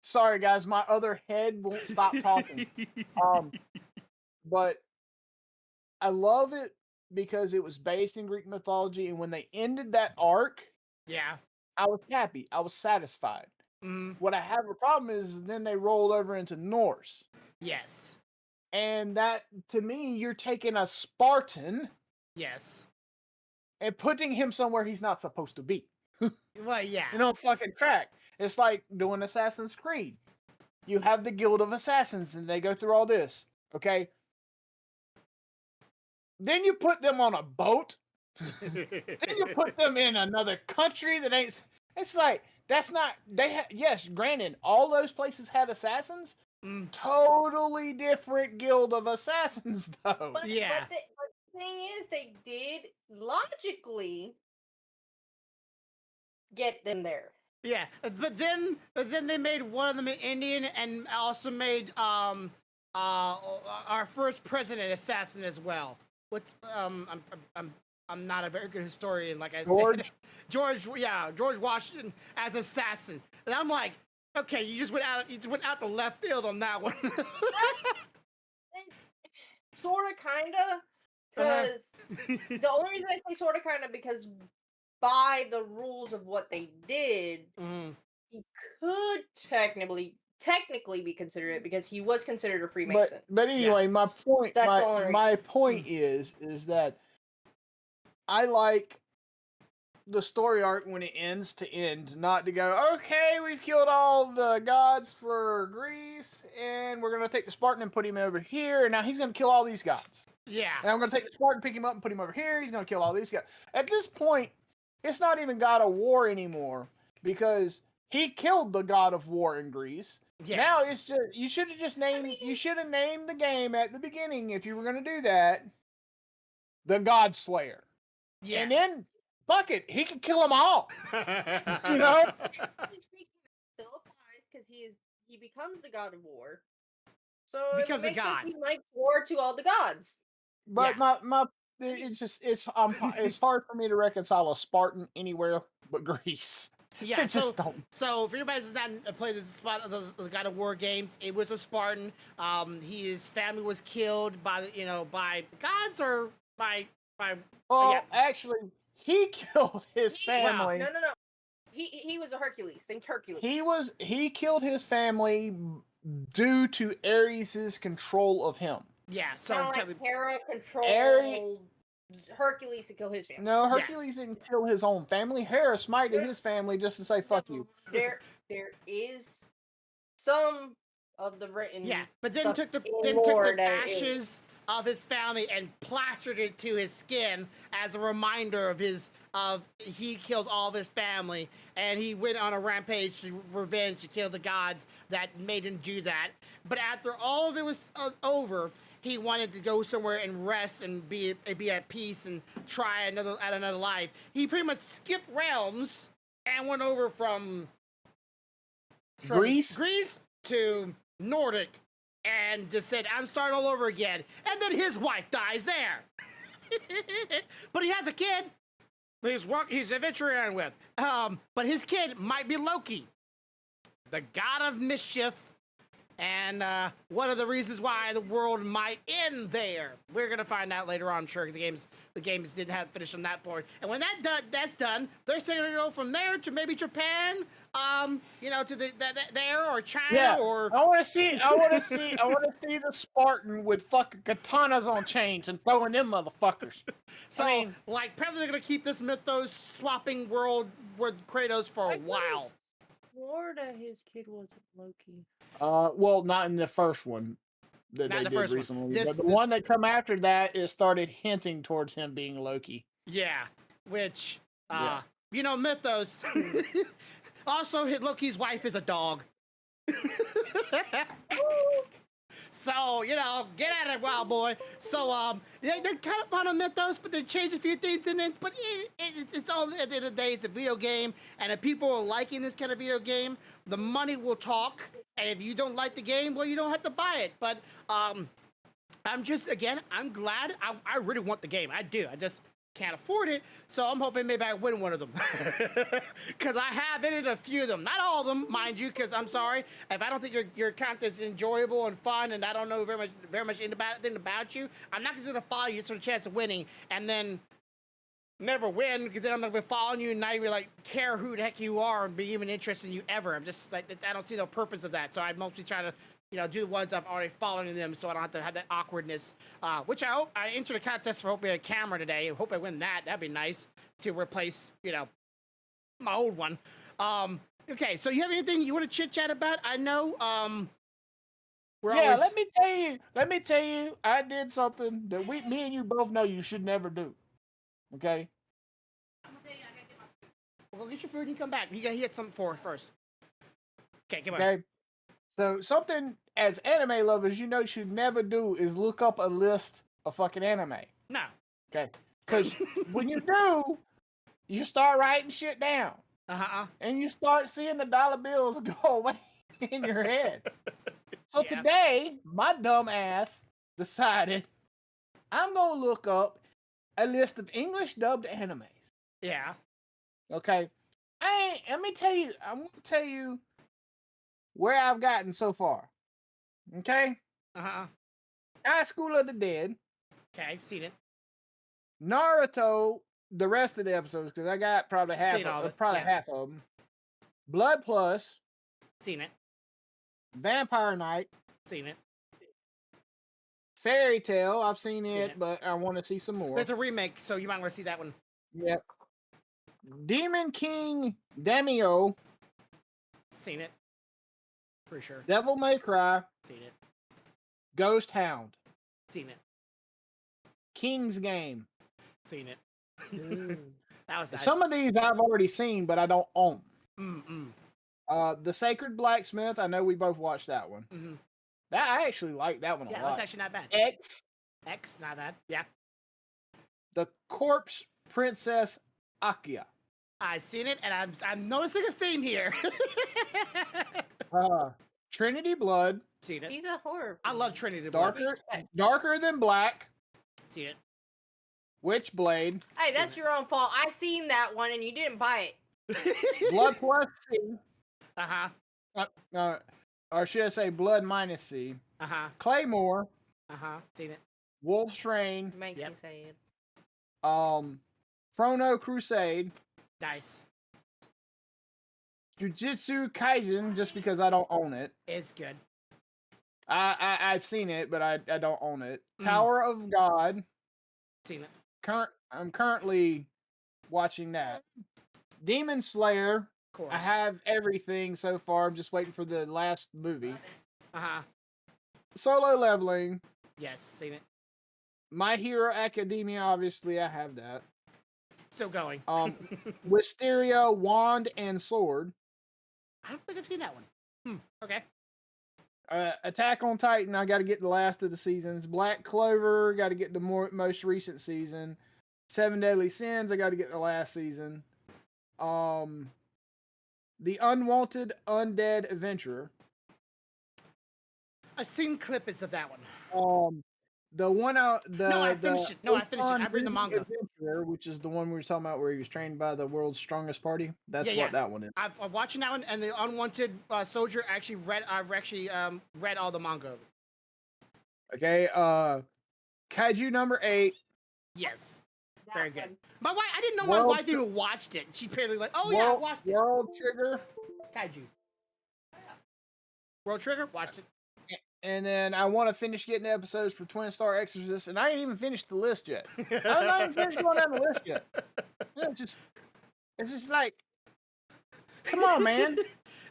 Sorry, guys, my other head won't stop talking. But I love it because it was based in Greek mythology, and when they ended that arc, Yeah. I was happy. I was satisfied. What I have a problem is then they rolled over into Norse. Yes. And that, to me, you're taking a Spartan Yes. and putting him somewhere he's not supposed to be. Well, yeah. You know, fucking track. It's like doing Assassin's Creed. You have the Guild of Assassins, and they go through all this. Okay? Then you put them on a boat. Then you put them in another country that ain't. It's like, that's not. Yes, granted, all those places had assassins. Totally different Guild of Assassins, though. But, Yeah. but the thing is, they did logically get them there. Yeah. But then they made one of them an Indian, and also made our first president assassin as well. I'm not a very good historian, like I said. George Washington as assassin, and I'm like, okay, you just went out the left field on that one. Sorta, kinda, because the only reason I say sorta, kinda, because by the rules of what they did, he could technically be considered it because he was considered a Freemason. But anyway, my point. That's the only My point is that I like the story arc when it ends to end, not to go, okay, we've killed all the gods for Greece, and we're gonna take the Spartan and put him over here, and now he's gonna kill all these gods. Yeah. And I'm going to take the Spartan, pick him up, and put him over here. He's going to kill all these guys. At this point, it's not even God of War anymore because he killed the God of War in Greece. Yes. Now it's just you should have just named you should have named the game at the beginning if you were going to do that. The God Slayer. Yeah. And then fuck it, he could kill them all. You know? Speaking, still applies because he becomes the god of war. So Becomes a it makes god. sense he might war to all the gods. But Yeah. my it's just it's hard for me to reconcile a Spartan anywhere but Greece. Yeah, I just don't. So, for anybody that's not played the God of War games, it was a Spartan. His family was killed by by gods or by. Well, yeah. actually, he killed his family. No. He was a Hercules. Think Hercules. He killed his family due to Ares' control of him. Yeah, so kind of like Hera controlled Hercules to kill his family. No, Hercules didn't kill his own family. Hera smited his family just to say "fuck you." There is some of the written. Yeah, but then took the ashes of his family and plastered it to his skin as a reminder of he killed all of his family, and he went on a rampage to revenge to kill the gods that made him do that. But after all of it was over, he wanted to go somewhere and rest and be at peace and try another life. He pretty much skipped realms and went over from Greece to Nordic and just said, I'm starting all over again. And then his wife dies there. But he has a kid. He's adventuring with. But his kid might be Loki, the god of mischief, and one of the reasons why the world might end there. We're gonna find out later on. I'm sure the games didn't have to finish on that point. And when that's done, they're still gonna go from there to maybe Japan, to there or China or. I want to see the Spartan with fucking katanas on chains and throwing them motherfuckers. So, probably they're gonna keep this mythos swapping world with Kratos for a while. Florida, his kid wasn't Loki. Well, not in the first one that they did recently. But the one that come after that is started hinting towards him being Loki. Yeah, which mythos. Also, Loki's wife is a dog. So, get at it, wild boy. So, they're kind of on a mythos, but they changed a few things in it. But it's all, at the end of the day, it's a video game. And if people are liking this kind of video game, the money will talk. And if you don't like the game, well, you don't have to buy it. But I'm glad. I really want the game. I do. I just can't afford it, so I'm hoping maybe I win one of them. Because I have entered a few of them. Not all of them, mind you, because I'm sorry. If I don't think your content is enjoyable and fun, and I don't know very much anything about you, I'm not just going to follow you for a chance of winning, and then never win, because then I'm not going to be following you and not even care who the heck you are and be even interested in you ever. I'm just I don't see no purpose of that, so I mostly try to do the ones I've already following them, so I don't have to have that awkwardness. Which I hope I entered a contest for hopefully a camera today. I hope I win that. That'd be nice to replace, my old one. Okay, so you have anything you want to chit chat about? I know. Let me tell you, I did something that me and you both know you should never do. Okay. Well, get your food and you come back. He had something for first. Okay, come on. Okay. So something as anime lovers you should never do is look up a list of fucking anime. No. Okay. Because when you do, you start writing shit down. And you start seeing the dollar bills go away in your head. So today, my dumb ass decided I'm going to look up a list of English dubbed animes. Yeah. Okay. I want to tell you where I've gotten so far. Okay? High School of the Dead. Okay, seen it. Naruto, the rest of the episodes, because I got probably half half of them. Blood Plus. Seen it. Vampire Knight. Seen it. Fairy Tale, I've seen it, but I want to see some more. There's a remake, so you might want to see that one. Yep. Demon King Daimyo. Seen it. For sure. Devil May Cry. Seen it. Ghost Hound. Seen it. King's Game. Seen it. Mm. That was nice. Some of these I've already seen, but I don't own. Mm-mm. The Sacred Blacksmith. I know we both watched that one. Mm-hmm. That I actually like that one a Yeah, lot. that's actually not bad. X, not bad. Yeah. The Corpse Princess Akia. I've seen it, and I'm noticing a theme here. Trinity Blood. Seen it. He's a horror. I love Trinity Blood. Darker Than Black. Seen it. Witchblade. Hey, that's your own fault. I seen that one and you didn't buy it. Blood plus C. Uh-huh. Or should I say Blood minus C. Uh-huh. Claymore. Uh-huh. Seen it. Wolf's Rain. Makes Yep. me say it. Chrono Crusade. Nice. Jujutsu Kaisen, just because I don't own it. It's good. I've seen it, but I don't own it. Tower of God. Seen it. I'm currently watching that. Demon Slayer. Of course. I have everything so far. I'm just waiting for the last movie. Uh-huh. Solo Leveling. Yes, seen it. My Hero Academia, obviously, I have that. Still going. Wisteria, Wand, and Sword. I don't think I've seen that one. Okay. Attack on Titan, I got to get the last of the seasons. Black Clover, got to get the most recent season. Seven Deadly Sins, I got to get the last season. The Unwanted Undead Adventurer. I've seen clippings of that one. The one out the No, I finished it. No, I finished it. I read the manga. Adventurer, which is the one we were talking about where he was trained by the world's strongest party. That's Yeah, what that one is. I'm watching that one, and the Unwanted Soldier actually read. I've actually read all the manga. Okay. Kaiju number 8. Yes. That Very good. one. My wife, I didn't know my wife even watched it. She apparently like, oh yeah, I watched it. World Trigger. Kaiju. World Trigger, watched it. And then I want to finish getting episodes for Twin Star Exorcist, and I ain't even finished the list yet. I'm not even finished going down the list yet. It's just like, come on, man.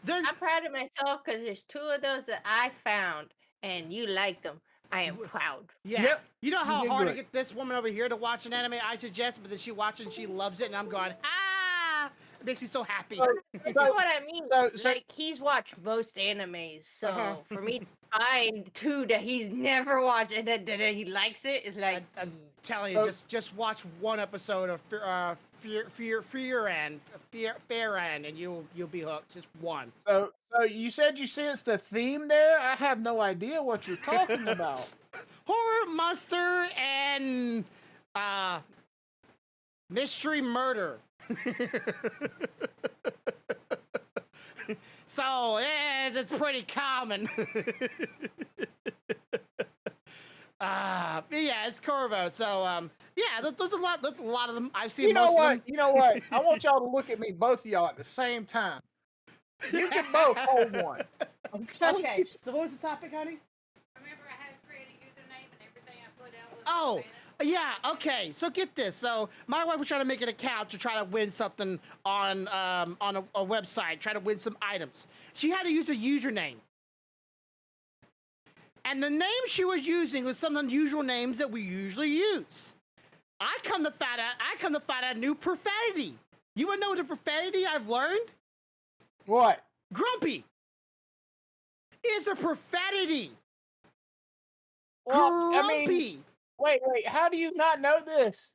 I'm proud of myself because there's 2 of those that I found, and you like them. I am proud. Yeah. Yep. You know You how did hard to good. get this woman over here to watch an anime I suggest, but then she watches and she loves it, and I'm going, ah! It makes me so happy. You know what I mean? so- Like, he's watched most animes, so Uh-huh. for me to find 2 that he's never watched and that he likes it is like, I'm telling you, just watch one episode of Fearan, and you'll be hooked. Just one. So you said you sensed the theme there? I have no idea what you're talking about. Horror, monster, and mystery murder. So yeah, it's pretty common. Yeah, it's Corvo. So yeah, there's a lot. There's a lot of them. I've seen You know most what? of them. You know what? I want y'all to look at me, both of y'all, at the same time. You can both hold one. Okay. So what was the topic, honey? Remember, I had to create a username and everything I put out was. Oh, Spanish? yeah. Okay. So get this. So my wife was trying to make an account to try to win something on a website, try to win some items. She had to use a username. And the name she was using was some unusual names that we usually use. I come to find out a new profanity. You wanna know the profanity I've learned? What? Grumpy. It's a profanity. Well, Grumpy. I mean, wait. How do you not know this?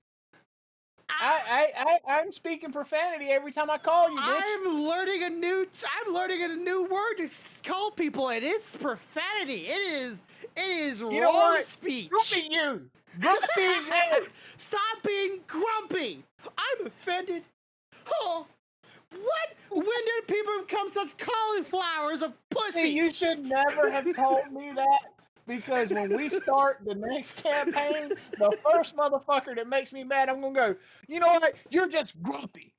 I'm speaking profanity every time I call you, bitch. I'm learning a new word to call people, and it's profanity. It is You know wrong what? speech. Grumpy you. Grumpy you. Stop being grumpy. I'm offended. Oh, what? When did people become such cauliflowers of pussies? See, you should never have told me that, because when we start the next campaign, the first motherfucker that makes me mad, I'm gonna go, you know what? You're just grumpy.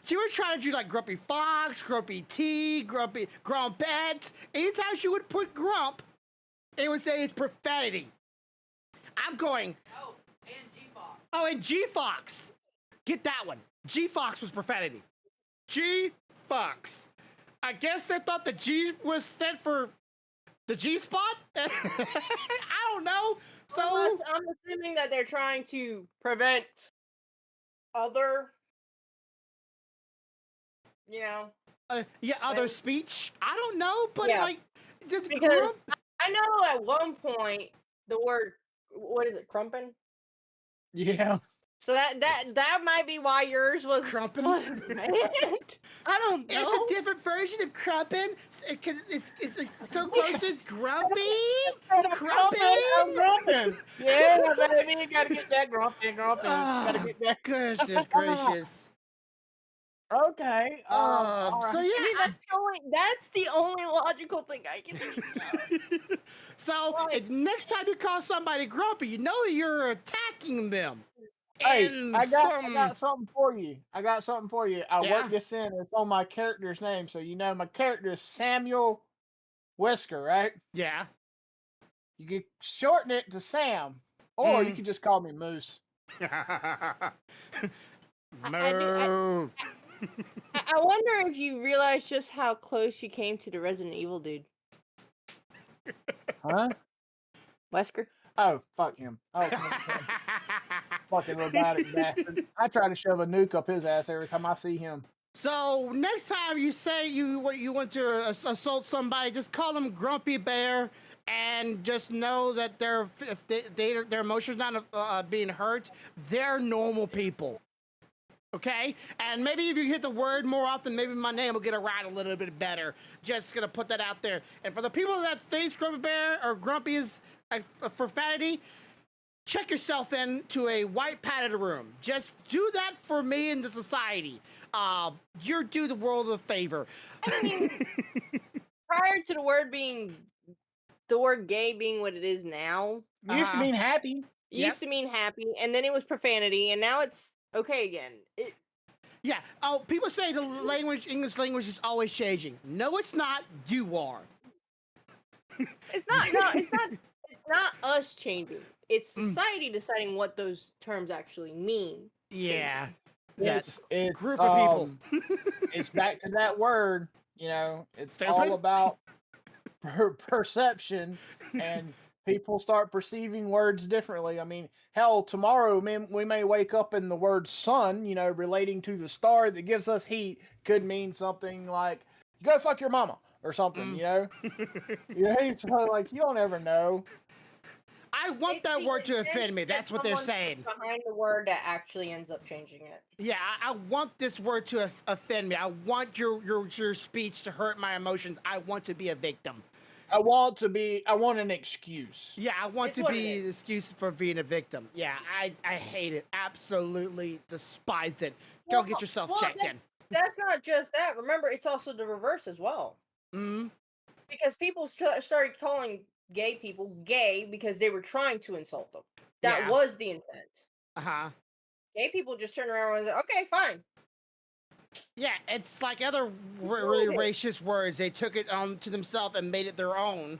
She was trying to do like Grumpy Fox, Grumpy T, Grumpette. Anytime she would put grump, it would say it's profanity. I'm going, Oh, and G-Box. oh, and G-Fox. Get that one. G-Fox was profanity. G-Fox. I guess they thought the G was set for The G spot? I don't know. So I'm assuming that they're trying to prevent other, you know, yeah, other things. speech. I don't know, but Yeah. like, the Because grump. I know at one point the word, what is it, crumpin? Yeah. So that might be why yours was Crumpin'? was banned. I don't know. It's a different version of crumpin. Because it's so close as grumpy. I'm Crumpin. grumping. Yeah, baby, you gotta get that grumping. Gotta Oh, get that. goodness gracious. Okay. All So right. yeah. I mean, that's the only logical thing I can think of. So Like- if next time you call somebody grumpy, you know you're attacking them. Hey, And I got something for you. I Yeah? worked this in. It's on my character's name, so you know my character is Samuel Wesker, right? Yeah. You could shorten it to Sam, or you Mm. could just call me Moose. Moo. I wonder if you realize just how close you came to the Resident Evil dude, Huh? Wesker. Oh, fuck him. Oh, fucking robotic bastard. I try to shove a nuke up his ass every time I see him. So next time you say you want to assault somebody, just call them Grumpy Bear, and just know that if their emotions not being hurt, they're normal people. Okay, and maybe if you hit the word more often, maybe my name will get around a little bit better. Just gonna put that out there. And for the people that think Grumpy Bear or Grumpy is a profanity, check yourself into a white padded room. Just do that for me in the society. You do the world a favor. I mean, prior to the word gay being what it is now, It used to mean happy. it used to mean happy, and then it was profanity, and now it's okay again. Yeah. Oh, people say the English language is always changing. No, it's not. You are. It's not. No, it's not. It's not us changing. It's society deciding what those terms actually mean. Yeah. It's Group of people. It's back to that word. You know, it's Stupid? all about perception, and people start perceiving words differently. I mean, hell, tomorrow we may wake up and the word sun, you know, relating to the star that gives us heat, could mean something like "go fuck your mama" or something. You know, it's like you don't ever know. I want It's that the word to intent offend me. that That's what they're someone saying. puts behind the word that actually ends up changing it. Yeah, I want this word to offend me. I want your speech to hurt my emotions. I want to be a victim. I want an excuse. Yeah, I want It's to what be it the excuse for being a victim. Yeah, I hate it. Absolutely despise it. Go Well, get yourself well, checked in. That's not just that. Remember, it's also the reverse as well. Mm-hmm. Because people started calling gay people gay because they were trying to insult them. That Yeah. was the intent. Uh-huh. Gay people just turned around and said, okay, fine. Yeah, it's like other really racist words. They took it to themselves and made it their own.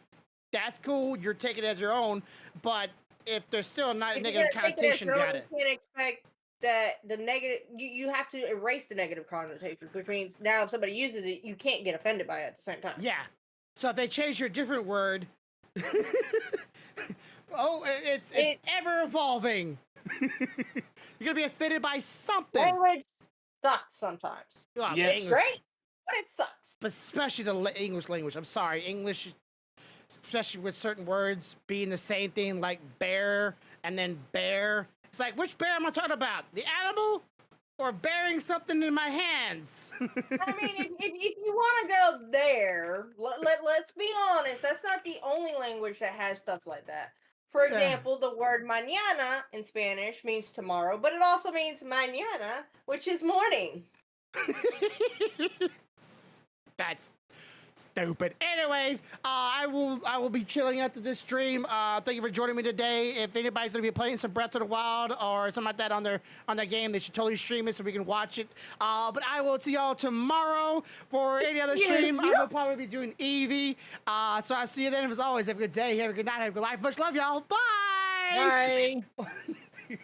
That's cool. You're taking it as your own. But if there's still not a If you're negative gonna take it as connotation your own, got it. you can't expect that the negative, you have to erase the negative connotations, which means now if somebody uses it, you can't get offended by it at the same time. Yeah. So if they change your different word, it's ever evolving. You're gonna be offended by something. Language sucks sometimes. Well, Yes. English, Great, but it sucks. but especially the English language. I'm sorry, English, especially with certain words being the same thing, like bear and then bear. It's like, which bear am I talking about? The animal or bearing something in my hands? I mean, if you want to go there, let's be honest. That's not the only language that has stuff like that. For Yeah. example, the word mañana in Spanish means tomorrow, but it also means mañana, which is morning. That's stupid. Anyways, I will be chilling after this stream. Thank you for joining me today. If anybody's gonna be playing some Breath of the Wild or something like that on their game, they should totally stream it so we can watch it. But I will see y'all tomorrow for any other stream. I will probably be doing Eevee. So I'll see you then. As always, have a good day, have a good night, have a good life. Much love, y'all. Bye. Bye.